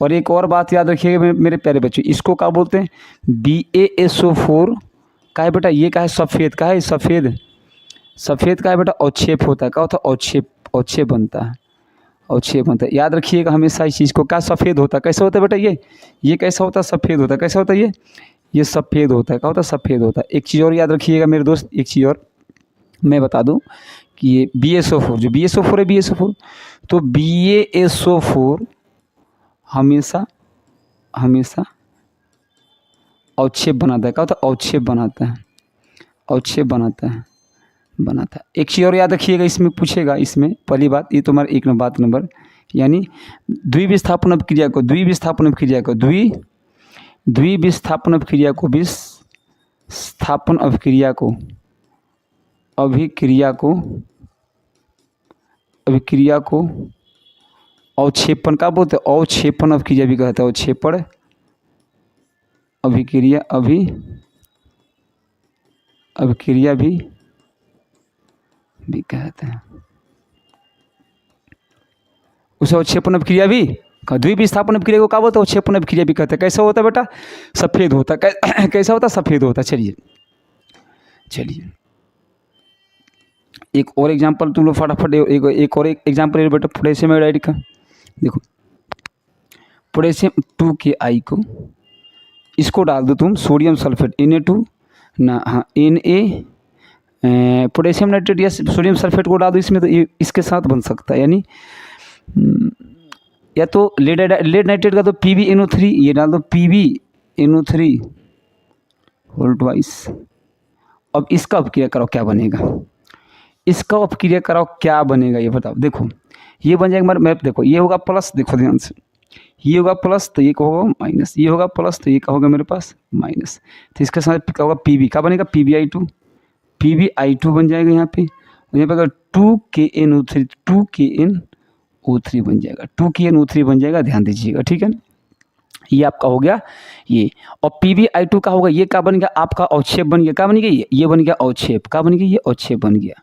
और एक और बात याद रखिएगा मेरे प्यारे बच्चों, इसको क्या बोलते हैं, BaSO4 का है बेटा, ये का है सफ़ेद, का है सफ़ेद, सफ़ेद का है बेटा अवक्षेप होता है, क्या होता है अवक्षेप, अवक्षेप बनता है, अवक्षेप बनता है। याद रखिएगा हमेशा इस चीज़ को, क्या सफ़ेद होता है, कैसे होता है बेटा ये कैसा होता है, सफ़ेद होता है, कैसा होता है ये सफ़ेद होता है, क्या होता है सफ़ेद होता है। एक चीज़ और याद रखिएगा मेरे दोस्त, एक चीज़ और मैं बता दूं कि ये BaSO4, जो BaSO4 है, BaSO4, तो BaSO4 हमेशा हमेशा अवक्षेप बनाता है, क्या होता है अवक्षेप बनाता है, अवक्षेप बनाता है, बनाता है। एक चीज़ और याद रखिएगा, इसमें पूछेगा, इसमें पहली बात ये तुम्हारा एक बात नंबर, यानी द्विविस्थापन अभिक्रिया को, द्विविस्थापन अभिक्रिया को, द्विविस्थापन अभिक्रिया को, विस्थापन अभिक्रिया को, अभिक्रिया को अवक्षेपण का बोलते हैं, अवक्षेपण अभिक्रिया भी कहते हैं, अवक्षेपण अभिक्रिया, अभिक्रिया भी कहते हैं, उसे अवक्षेपण अभिक्रिया भी, द्विविस्थापन अभिक्रिया को क्या बोलते हैं, अवक्षेपण अभिक्रिया भी कहते हैं। कैसा होता है बेटा, सफ़ेद होता है, कैसा होता है सफ़ेद होता है। चलिए एक और एग्जांपल तुम लोग फटाफट, एक और एग्जांपल है बेटा पोटेशियम आयोडाइड का। देखो पोटेशियम 2Ki को, इसको डाल दो तुम सोडियम सल्फेट Na2 ना, हाँ Na, पोटेशियम नाइट्रेट या सोडियम सल्फेट को डाल दो इसमें, तो ये इसके साथ बन सकता है, यानी या तो लेड नाइट्रेट का तो PbNO3, ये डाल दो PbNO3 होल ट्वाइस। अब इसका अपक्रिया कराओ क्या बनेगा, इसका अपक्रिया कराओ क्या बनेगा ये बताओ। देखो ये बन जाएगा हमारा मैप, देखो ये होगा प्लस, देखो ध्यान से, ये होगा प्लस तो ये का होगा माइनस, ये होगा प्लस तो ये का होगा मेरे पास माइनस, तो इसके साथ क्या होगा Pb, क्या बनेगा PbI2 बन जाएगा यहाँ पे अगर 2KNO3 बन जाएगा, 2KNO3 बन जाएगा, ध्यान दीजिएगा, ठीक है ना। ये आपका हो गया ये, और PbI2 का होगा, ये क्या बन गया आपका अवक्षेप बन गया, क्या बन गया ये बन गया अवक्षेप, क्या बन गया ये अवक्षेप बन गया,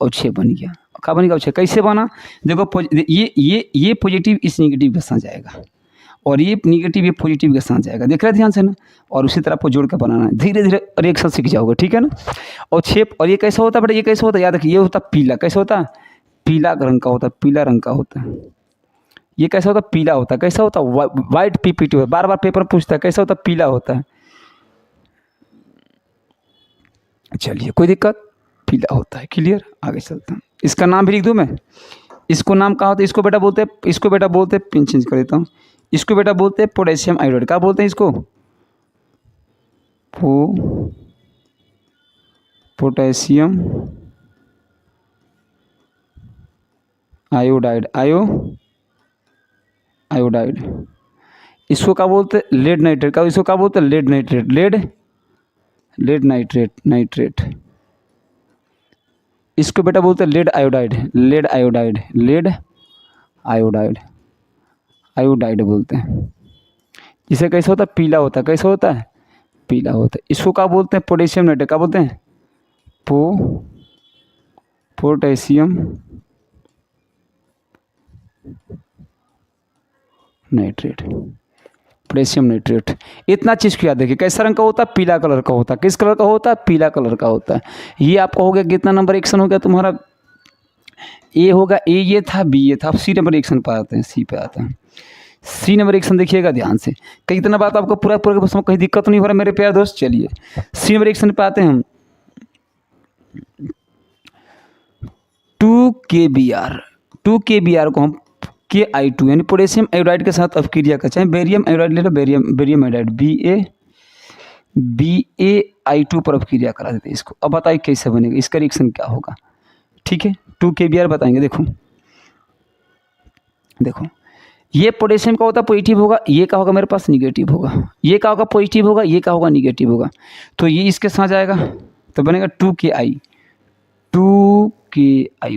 अवक्षेप बन गया, क्या बनेगा अवक्षेप, कैसे बना देखो, ये पॉजिटिव इस नेगेटिव के साथ जाएगा, और ये नेगेटिव ये पॉजिटिव के साथ जाएगा, देख रहे ध्यान से ना, और उसी तरह आपको जोड़ कर बनाना है, धीरे धीरे रिएक्शन सीख जाओगे, ठीक है ना। अवक्षेप, और ये कैसा होता है बेटा, ये कैसा होता है याद रखिए, ये होता है पीला, कैसा होता है पीला रंग का होता है, पीला रंग का होता है, ये कैसा होता है पीला होता है, कैसा होता है वाइट PPT होता है, बार बार पेपर पूछता है कैसा होता है पीला होता है। चलिए कोई दिक्कत, पीला होता है, क्लियर, आगे चलता हूँ। इसका नाम भी लिख दूँ मैं, इसको नाम कहा होता है, इसको बेटा बोलते हैं, इसको बेटा बोलते हैं, पिन चेंज कर देता हूँ, इसको बेटा बोलते हैं पोटेशियम आयोडाइड, क्या बोलते हैं इसको, पोटेशियम आयोडाइड, आयोडाइड। इसको क्या बोलते हैं लेड नाइट्रेट, का इसको क्या बोलते हैं लेड नाइट्रेट, लेड नाइट्रेट। इसको बेटा बोलते हैं लेड आयोडाइड बोलते हैं। इसे कैसे होता है पीला होता है, कैसे होता है पीला होता है। इसको क्या बोलते हैं पोटेशियम नाइट्रेट, क्या बोलते हैं पोटेशियम नाइट्रेट, पोटेशियम नाइट्रेट। इतना चीज़ को याद रखिए, कैसा रंग का होता है पीला कलर का होता है, किस कलर का होता है पीला कलर का होता है। ये आपका हो गया कितना नंबर रिएक्शन हो गया तुम्हारा, ए होगा, ए ये था, बी ये था। अब सी नंबर रिएक्शन पर आते हैं, सी पे आता है। सी नंबर रिएक्शन देखिएगा ध्यान से, कई इतना बात आपको पूरा कहीं दिक्कत नहीं हो रहा मेरे प्यारे दोस्त। चलिए सी नंबर रिएक्शन पे आते हैं हम। 2KBr को हम Ki2 यानी पोटेशियम आयोडाइड के साथ अपक्रिया का, चाहे बेरियम आयोडाइड ले लो, बेरियम आयोडाइड BaI2 पर अपक्रिया करा देते हैं इसको। अब बताइए कैसे बनेगा, इसका रिएक्शन क्या होगा, ठीक है। 2KBr बताएंगे, देखो ये पोटेशियम का होता पॉजिटिव होगा, ये का होगा मेरे पास निगेटिव होगा, ये का होगा पॉजिटिव होगा, ये का होगा निगेटिव होगा, तो ये इसके साथ जाएगा तो बनेगा 2Ki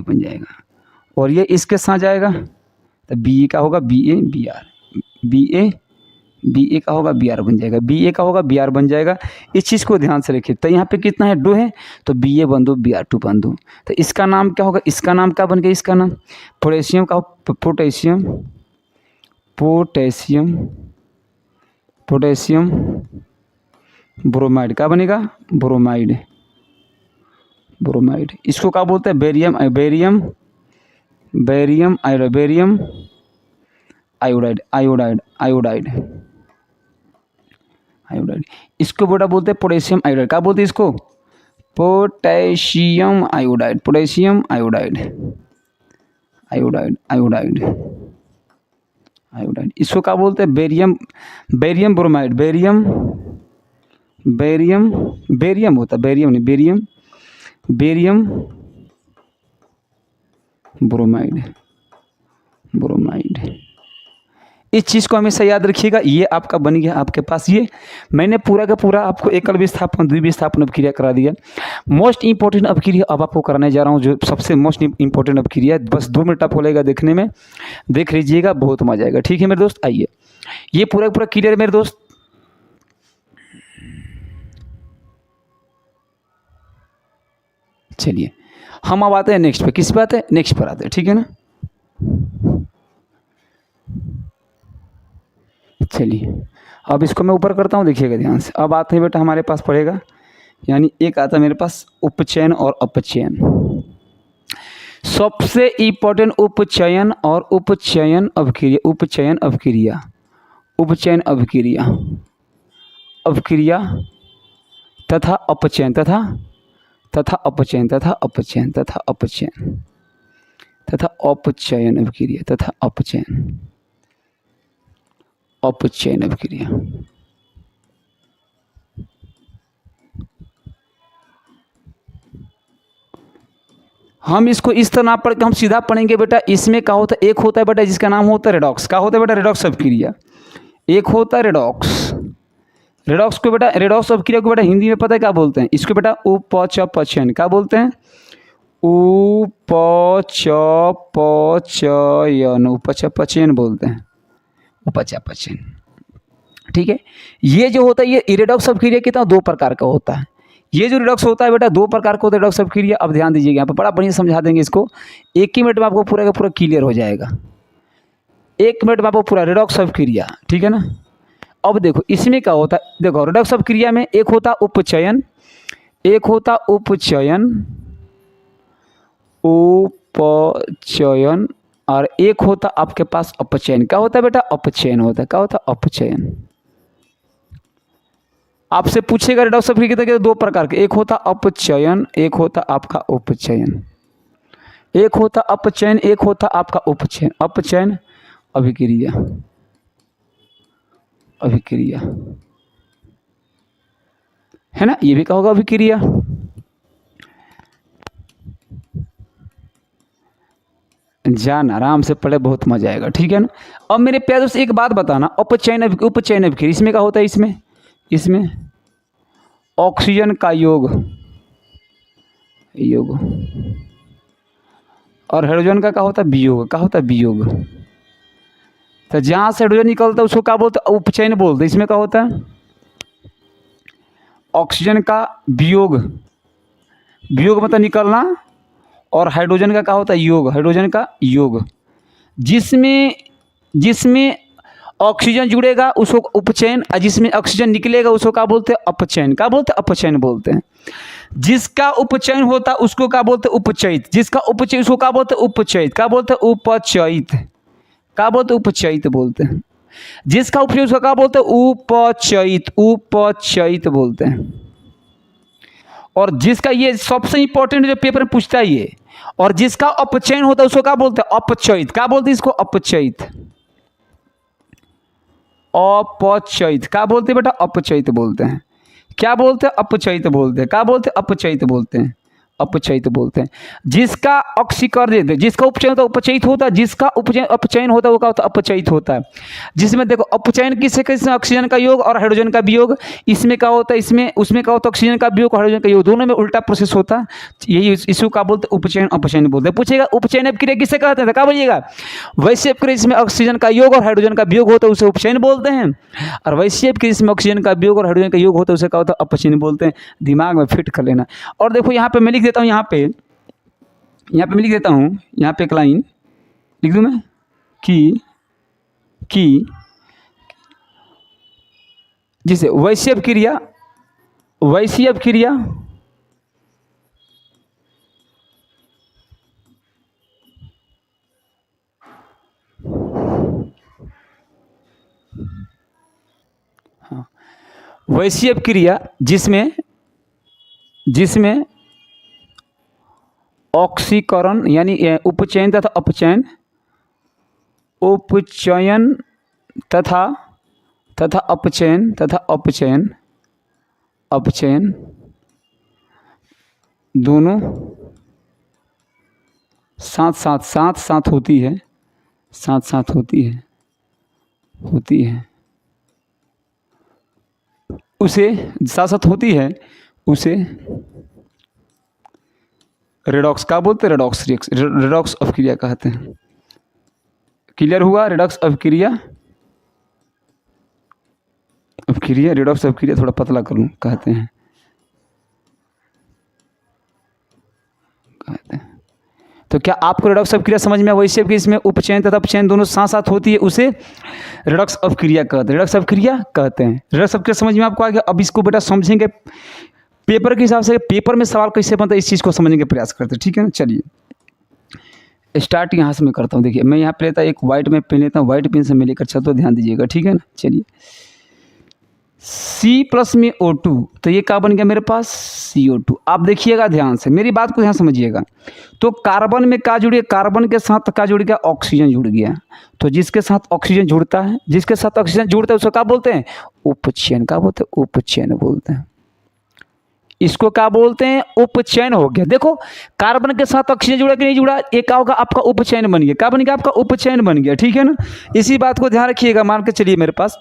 बन जाएगा, और ये इसके साथ जाएगा तो Ba का होगा BaBr बी ए का होगा बी आर बन जाएगा, बी ए का होगा बी आर बन जाएगा। इस चीज़ को ध्यान से रखिए। तो यहाँ पे कितना है, 2 है, तो बी ए बन दो बी आर 2 बन दो। तो इसका नाम क्या होगा, इसका नाम क्या बन गया, इसका नाम पोटेशियम का पोटेशियम पोटेशियम पोटेशियम ब्रोमाइड का बनेगा, ब्रोमाइड ब्रोमाइड। इसको क्या बोलते हैं, barium barium barium barium iodide iodide iodide iodide. इसको बेटा बोलते हैं पोटेशियम आयोडाइड। क्या बोलते हैं इसको, potassium iodide potassium iodide iodide iodide iodide. इसको क्या बोलते हैं, barium barium bromide barium barium barium होता है, बेरियम नहीं बेरियम बेरियम ब्रोमाइड ब्रोमाइड। इस चीज़ को हमेशा याद रखिएगा। ये आपका बन गया आपके पास। ये मैंने पूरा का पूरा आपको एकल विस्थापन द्विविस्थापन अपक्रिया करा दिया। मोस्ट इंपॉर्टेंट अपक्रिया अब आपको कराने जा रहा हूँ, जो सबसे मोस्ट इंपॉर्टेंट अपक्रिया है। बस 2 मिनट आपको लगेगा देखने में, देख लीजिएगा, बहुत मजा आएगा। ठीक है मेरे दोस्त, आइए, ये पूरा पूरा क्लियर है मेरे दोस्त। चलिए हम अब आते हैं नेक्स्ट पे। किस पे आते हैं, नेक्स्ट पर आते हैं, ठीक है ना। चलिए अब इसको मैं ऊपर करता हूँ, देखिएगा ध्यान से। अब आते हैं बेटा हमारे पास पड़ेगा, यानी एक आता है मेरे पास उपचयन और अपचयन। सबसे इम्पोर्टेंट उपचयन और उपचयन अभिक्रिया, उपचयन अभिक्रिया, उपचयन अभिक्रिया, अभिक्रिया तथा अपचयन तथा अपचयन तथा अपचयन तथा अपचयन तथा अपचयन अभिक्रिया तथा अपचयन अपचयन अभिक्रिया। हम इसको इस तरह ना पढ़ के हम सीधा पढ़ेंगे बेटा। इसमें क्या होता है, एक होता है बेटा जिसका नाम होता है रेडॉक्स। क्या होता है बेटा, रेडॉक्स अभिक्रिया। एक होता है रेडॉक्स। रेडॉक्स को बेटा, रेडॉक्स अभिक्रिया को बेटा हिंदी में पता है क्या बोलते हैं, इसको बेटा उपचयन। क्या बोलते हैं, उपचयन, उपचयन बोलते हैं, उपचयन। ठीक है। ये जो होता है ये रेडॉक्स अभिक्रिया कितना 2 प्रकार का होता है। ये जो रिडॉक्स होता है बेटा 2 प्रकार का होता है रेडॉक्स अभिक्रिया। अब ध्यान दीजिएगा, यहाँ पर बड़ा बढ़िया समझा देंगे इसको, 1 ही मिनट में आपको पूरा का पूरा क्लियर हो जाएगा। 1 मिनट में आपको पूरा रेडॉक्स अभिक्रिया, ठीक है ना। अब देखो इसमें क्या होता है, देखो रेडॉक्स अभिक्रिया में एक होता उपचयन, एक होता उपचयन उपचयन और एक होता आपके पास अपचयन। क्या होता है बेटा, अपचयन होता है। क्या होता है, अपचयन। आपसे पूछेगा रेडॉक्स अभिक्रिया के 2 प्रकार के, एक होता अपचयन, एक होता आपका उपचयन। एक होता अपचयन, एक होता आपका उपचयन। अपचयन अभिक्रिया, अभिक्रिया है ना, ये भी क्या होगा, अभिक्रिया। जान आराम से पढ़े, बहुत मजा आएगा, ठीक है ना। अब मेरे प्यारे दोस्त एक बात बताना, अपचयन उपचयन अभिक्रिया इसमें क्या होता है, इसमें ऑक्सीजन का योग और हाइड्रोजन का क्या होता है, वियोग। क्या होता है, वियोग। तो जहाँ से हाइड्रोजन निकलता है उसको क्या बोलते हैं, उपचयन बोलते हैं। इसमें क्या होता है, ऑक्सीजन का वियोग, वियोग मतलब निकलना, और हाइड्रोजन का क्या होता है, योग, हाइड्रोजन का योग। जिसमें ऑक्सीजन जुड़ेगा उसको उपचयन, और जिसमें ऑक्सीजन निकलेगा उसको क्या बोलते हैं, अपचयन। क्या बोलते हैं, अपचयन बोलते हैं। जिसका उपचयन होता है उसको क्या बोलते हैं, उपचयित। जिसका उपचयन उसको क्या बोलते हैं, उपचयित। क्या बोलते हैं, उपचयित। क्या बोलते हैं, उपचयित बोलते हैं। जिसका उपचयन उसको क्या बोलते हैं, उपचयित, उपचयित बोलते हैं। और जिसका, ये सबसे इंपॉर्टेंट जो पेपर में पूछता है ये, और जिसका अपचयन होता है उसको क्या बोलते हैं, अपचयित। क्या बोलते हैं इसको, अपचयित, अपचयित। क्या बोलते हैं बेटा, अपचयित बोलते हैं। क्या बोलते हैं, अपचयित बोलते हैं। क्या बोलते हैं, अपचयित बोलते हैं, अपचयित बोलते हैं। जिसका ऑक्सीकरण, जिसका उपचयन होता है उपचयित होता है, जिसका अपचयन होता है वो क्या होता है अपचयित होता है। जिसमें देखो अपचयन किससे किससे, ऑक्सीजन का योग और हाइड्रोजन का वियोग। इसमें क्या होता है, इसमें उसमें क्या होता है ऑक्सीजन का वियोग और हाइड्रोजन का योग, दोनों में उल्टा प्रोसेस होता है। यही इसको क्या बोलते हैं उपचयन अपचयन बोलते हैं। पूछेगा उपचयन अपक्रिया किसे कहते हैं, क्या बोलिएगा वैश्य अपक्रिया जिसमें ऑक्सीजन का योग और हाइड्रोजन का वियोग होता है उसे उपचयन बोलते हैं। और वैश्य अपक्रिया जिसमें ऑक्सीजन का वियोग और हाइड्रोजन का योग होता है उसे क्या होता है अपचयन बोलते हैं। दिमाग में फिट कर लेना। और देखो यहाँ पे मैं लिख देता हूँ, यहाँ पे मैं लिख देता हूँ, यहाँ पे एक लाइन लिख दूँ मैं कि जिसे वैश्य अपक्रिया वैश्य अपक्रिया जिसमें ऑक्सीकरण यानी उपचयन तथा अपचयन, उपचयन तथा अपचयन दोनों साथ होती है, उसे साथ साथ होती है, उसे रेडॉक्स का बोलते हैं, रेडॉक्स अपक्रिया कहते हैं। क्लियर हुआ? रेडॉक्स अपक्रिया रेडॉक्स अपक्रिया थोड़ा पतला कर लूँ कहते हैं। तो क्या आपको रेडॉक्स अपक्रिया समझ में? वैसे कि इसमें उपचयन तथा अपचयन दोनों साथ साथ होती है उसे रेडॉक्स अपक्रिया कहते हैं। रेडॉक्स अपक्रिया कहते हैं। रेडॉक्स अपक्रिया समझ में आपको आ गया? अब इसको बेटा समझेंगे पेपर के हिसाब से, पेपर में सवाल कैसे बनता है इस चीज़ को समझने का प्रयास करते हैं। ठीक है ना, चलिए स्टार्ट यहाँ से मैं करता हूँ। देखिए मैं यहाँ पे लेता एक वाइट में पेन लेता हूँ, वाइट पेन से मैं लेकर चलता हूँ, ध्यान दीजिएगा। ठीक है ना, चलिए C+ में O2, तो ये क्या बन गया मेरे पास CO2। आप देखिएगा ध्यान से, मेरी बात को ध्यान समझिएगा। तो कार्बन में क्या जुड़ गया, कार्बन के साथ क्या जुड़ गया, ऑक्सीजन जुड़ गया। तो जिसके साथ ऑक्सीजन जुड़ता है, उसको क्या बोलते हैं उपचयन। क्या बोलते हैं उपचयन बोलते हैं। इसको क्या बोलते हैं उपचयन हो गया। देखो कार्बन के साथ ऑक्सीजन जुड़ा कि नहीं जुड़ा, एक क्या होगा आपका उपचयन बन गया। क्या बन गया आपका उपचयन बन गया। ठीक है ना, इसी बात को ध्यान रखिएगा। मान के चलिए मेरे पास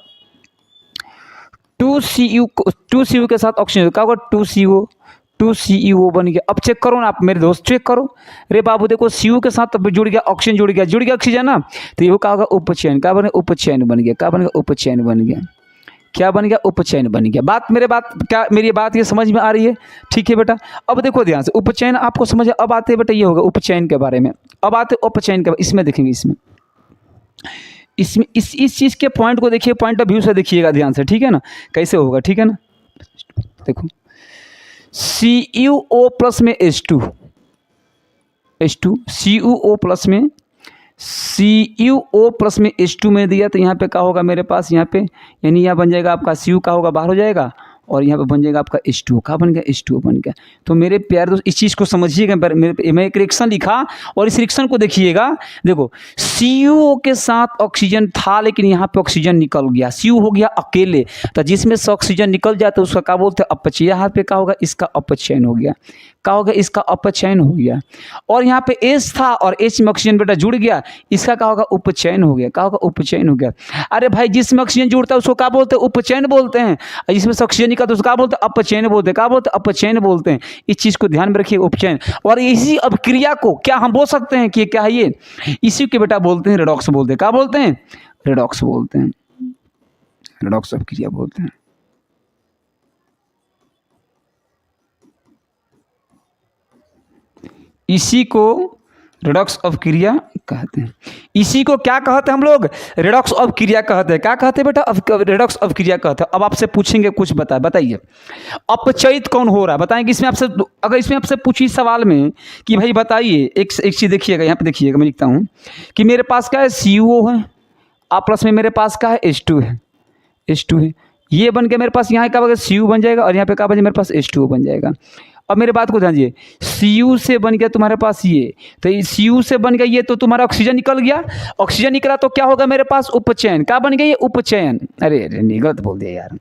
2Cu के साथ ऑक्सीजन क्या होगा 2CO बन गया। अब चेक करो ना आप मेरे दोस्त, चेक करो। अरे बाबू देखो Cu के साथ जुड़ गया ऑक्सीजन, जुड़ गया ऑक्सीजन ना, तो ये क्या होगा उपचयन। क्या बन गया उपचयन बन गया। क्या बन गया उपचयन बन गया। क्या बन गया उपचयन बन गया। मेरी बात ये समझ में आ रही है? ठीक है बेटा, अब देखो ध्यान से उपचयन आपको समझ। अब आते हैं बेटा ये होगा उपचयन के बारे में। अब आते उपचयन के, इसमें देखेंगे, इसमें इस चीज़ के पॉइंट को देखिए, पॉइंट ऑफ व्यू से देखिएगा ध्यान से। ठीक है ना, कैसे होगा। ठीक है ना, देखो CuO+ में H2 CuO+ में H2 में दिया, तो यहाँ पे क्या होगा मेरे पास, यहाँ पे यानी यहाँ बन जाएगा आपका Cu का होगा बाहर हो जाएगा, और यहाँ पे बन जाएगा आपका H2। का बन गया H2 बन गया। तो मेरे प्यारे दोस्त इस चीज़ को समझिएगा। मैं एक रिएक्शन लिखा और इस रिएक्शन को देखिएगा। देखो CO के साथ ऑक्सीजन था, लेकिन यहाँ पे ऑक्सीजन निकल गया, CO हो गया अकेले। तो जिसमें से ऑक्सीजन निकल जाता है उसका क्या बोलते हैं अपचयन। यहाँ पे क्या होगा इसका अपचयन हो गया। क्या होगा इसका अपचयन हो गया। और यहाँ पे H था और H में ऑक्सीजन बेटा जुड़ गया, इसका क्या होगा उपचयन हो गया। क्या होगा उपचयन हो गया। अरे भाई जिसमें ऑक्सीजन जुड़ता है उसको क्या बोलते हैं उपचयन बोलते हैं, जिसमें से ऑक्सीजन निकलता है उसको क्या बोलते हैं अपचयन बोलते हैं। क्या बोलते हैं अपचयन बोलते हैं। इस चीज़ को ध्यान में रखिए उपचयन। और इसी अपक्रिया को क्या हम बोल सकते हैं कि क्या है ये, इसी के बेटा बोलते हैं रेडॉक्स बोलते हैं। क्या बोलते हैं रेडॉक्स बोलते हैं, रेडॉक्स अपक्रिया बोलते हैं। इसी को रेडॉक्स अपक्रिया कहते हैं। इसी को क्या कहते हैं हम लोग रेडॉक्स अपक्रिया कहते हैं। क्या कहते हैं बेटा रेडॉक्स अपक्रिया कहते हैं। अब आपसे पूछेंगे कुछ बताइए अपचयित कौन हो रहा है, बताएंगे इसमें आपसे। अगर इसमें आपसे पूछी सवाल में कि भाई बताइए, एक चीज़ देखिएगा, यहाँ पे देखिएगा, मैं लिखता हूँ कि मेरे पास क्या है CO है, प्लस में मेरे पास क्या है H2 है, ये बन के मेरे पास यहाँ क्या बन Cu बन जाएगा, और यहाँ पे क्या बन जाएगा मेरे पास H2O बन जाएगा। अब मेरे बात को ध्यान दीजिए, Cu से बन गया तुम्हारे पास ये, तो Cu से बन गया ये, तो तुम्हारा ऑक्सीजन निकल गया। ऑक्सीजन निकला तो क्या होगा मेरे पास उपचयन। क्या बन गया ये उपचयन। अरे नहीं गलत बोल दिया यार,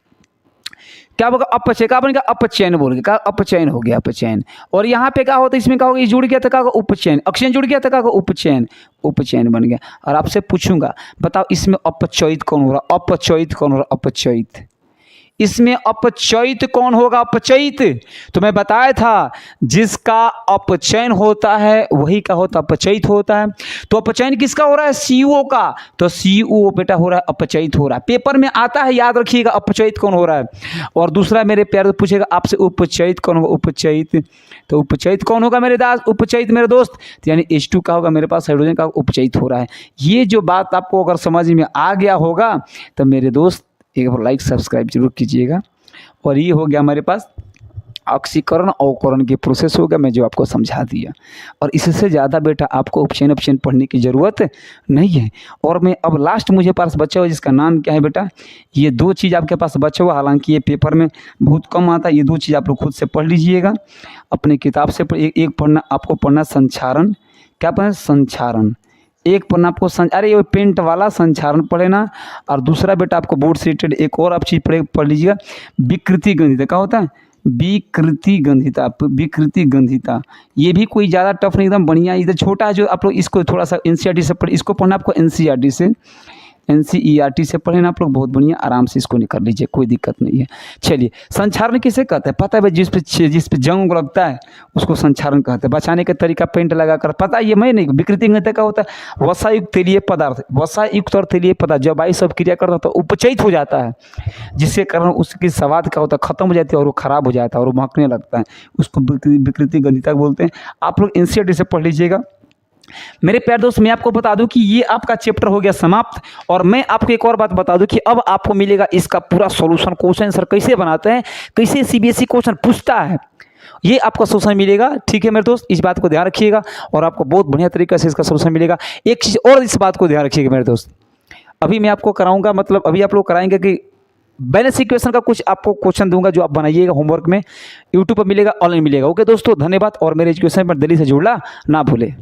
क्या होगा अपचय, क्या बनेगा अपचयन बोल के, क्या अपचयन हो गया अपचयन। और यहाँ पे क्या होता है, इसमें क्या होगा, ये जुड़ गया तो क्या होगा उपचयन, अक्षयन जुड़ गया तो क्या होगा उपचयन, उपचयन बन गया। और आपसे पूछूंगा बताओ इसमें अपचयित कौन हो रहा, अपचयित कौन हो रहा, अपचयित, इसमें अपचयित कौन होगा, अपचयित। तो मैं बताया था जिसका अपचयन होता है वही का होता अपचयित होता है। तो अपचयन किसका हो रहा है, CO का, तो CO बेटा हो रहा है अपचयित हो रहा है। पेपर में आता है, याद रखिएगा अपचयित कौन हो रहा है। और दूसरा मेरे प्यारे पूछेगा आपसे उपचयित कौन होगा, उपचयित, तो उपचयित कौन होगा मेरे दास, उपचयित मेरे दोस्त, तो यानी H2 का होगा मेरे पास, हाइड्रोजन का उपचयित हो रहा है। ये जो बात आपको अगर समझ में आ गया होगा तो मेरे दोस्त एक बार लाइक सब्सक्राइब जरूर कीजिएगा। और ये हो गया हमारे पास ऑक्सीकरण अवकरण की प्रोसेस हो गया, मैं जो आपको समझा दिया। और इससे ज़्यादा बेटा आपको ऑप्शन ऑप्शन पढ़ने की ज़रूरत नहीं है। और मैं अब लास्ट मुझे पास बचा हुआ जिसका नाम क्या है बेटा, ये 2 चीज़ आपके पास बचा हुआ, हालांकि ये पेपर में बहुत कम आता है, ये 2 चीज़ आप लोग खुद से पढ़ लीजिएगा अपने किताब से। एक पढ़ना आपको पढ़ना संचारण, क्या पढ़ना संचारण, एक पढ़ना आपको अरे ये पेंट वाला संचारण पढ़े ना। और दूसरा बेटा आपको बोर्ड से रिलेटेड एक और आप चीज़ पढ़ लीजिएगा, विकृति गंधिता, क्या होता है विकृति गंधिता, विकृति गंधिता। ये भी कोई ज़्यादा टफ नहीं, एकदम बढ़िया, इधर छोटा है जो आप लोग इसको थोड़ा सा NCERT से पढ़े, इसको पढ़ना आपको NCERT से पढ़े ना आप लोग, बहुत बढ़िया आराम से इसको निकाल लीजिए, कोई दिक्कत नहीं है। चलिए संचारण किसे कहते हैं पता है भाई, जिस पे जंग लगता है उसको संचारण कहते हैं। बचाने का तरीका पेंट लगा कर, पता है ये मैं नहीं। विकृति गंधिता का होता है वसायुक्त तेलीय पदार्थ, वसायुक्त और तेलीय पदार्थ जब वायु सब क्रिया करता है तो उपचयित हो जाता है, जिसके कारण उसकी स्वाद क्या होता है खत्म हो जाती है और वो खराब हो जाता है और वो महकने लगता है, उसको विकृति गंधिता बोलते हैं। आप लोग NCERT से पढ़ लीजिएगा। मेरे प्यारे दोस्त मैं आपको बता दूं कि ये आपका चैप्टर हो गया समाप्त। और मैं आपको एक और बात बता दूं कि अब आपको मिलेगा इसका पूरा सॉल्यूशन, क्वेश्चन आंसर कैसे बनाते हैं, कैसे CBSE क्वेश्चन पूछता है, ये आपको सॉल्यूशन मिलेगा। ठीक है मेरे दोस्त, इस बात को ध्यान रखिएगा और आपको बहुत बढ़िया तरीके से इसका सॉल्यूशन मिलेगा। एक चीज़ और इस बात को ध्यान रखिएगा मेरे दोस्त, अभी मैं आपको कराऊंगा, मतलब अभी आप लोग कराएंगे कि बैलेंस इक्वेशन का कुछ आपको क्वेश्चन दूंगा जो आप बनाइएगा होमवर्क में, यूट्यूब पर मिलेगा, ऑनलाइन मिलेगा। ओके दोस्तों धन्यवाद, और मेरे एजुकेशन पर दिल्ली से जुड़ना ना भूले।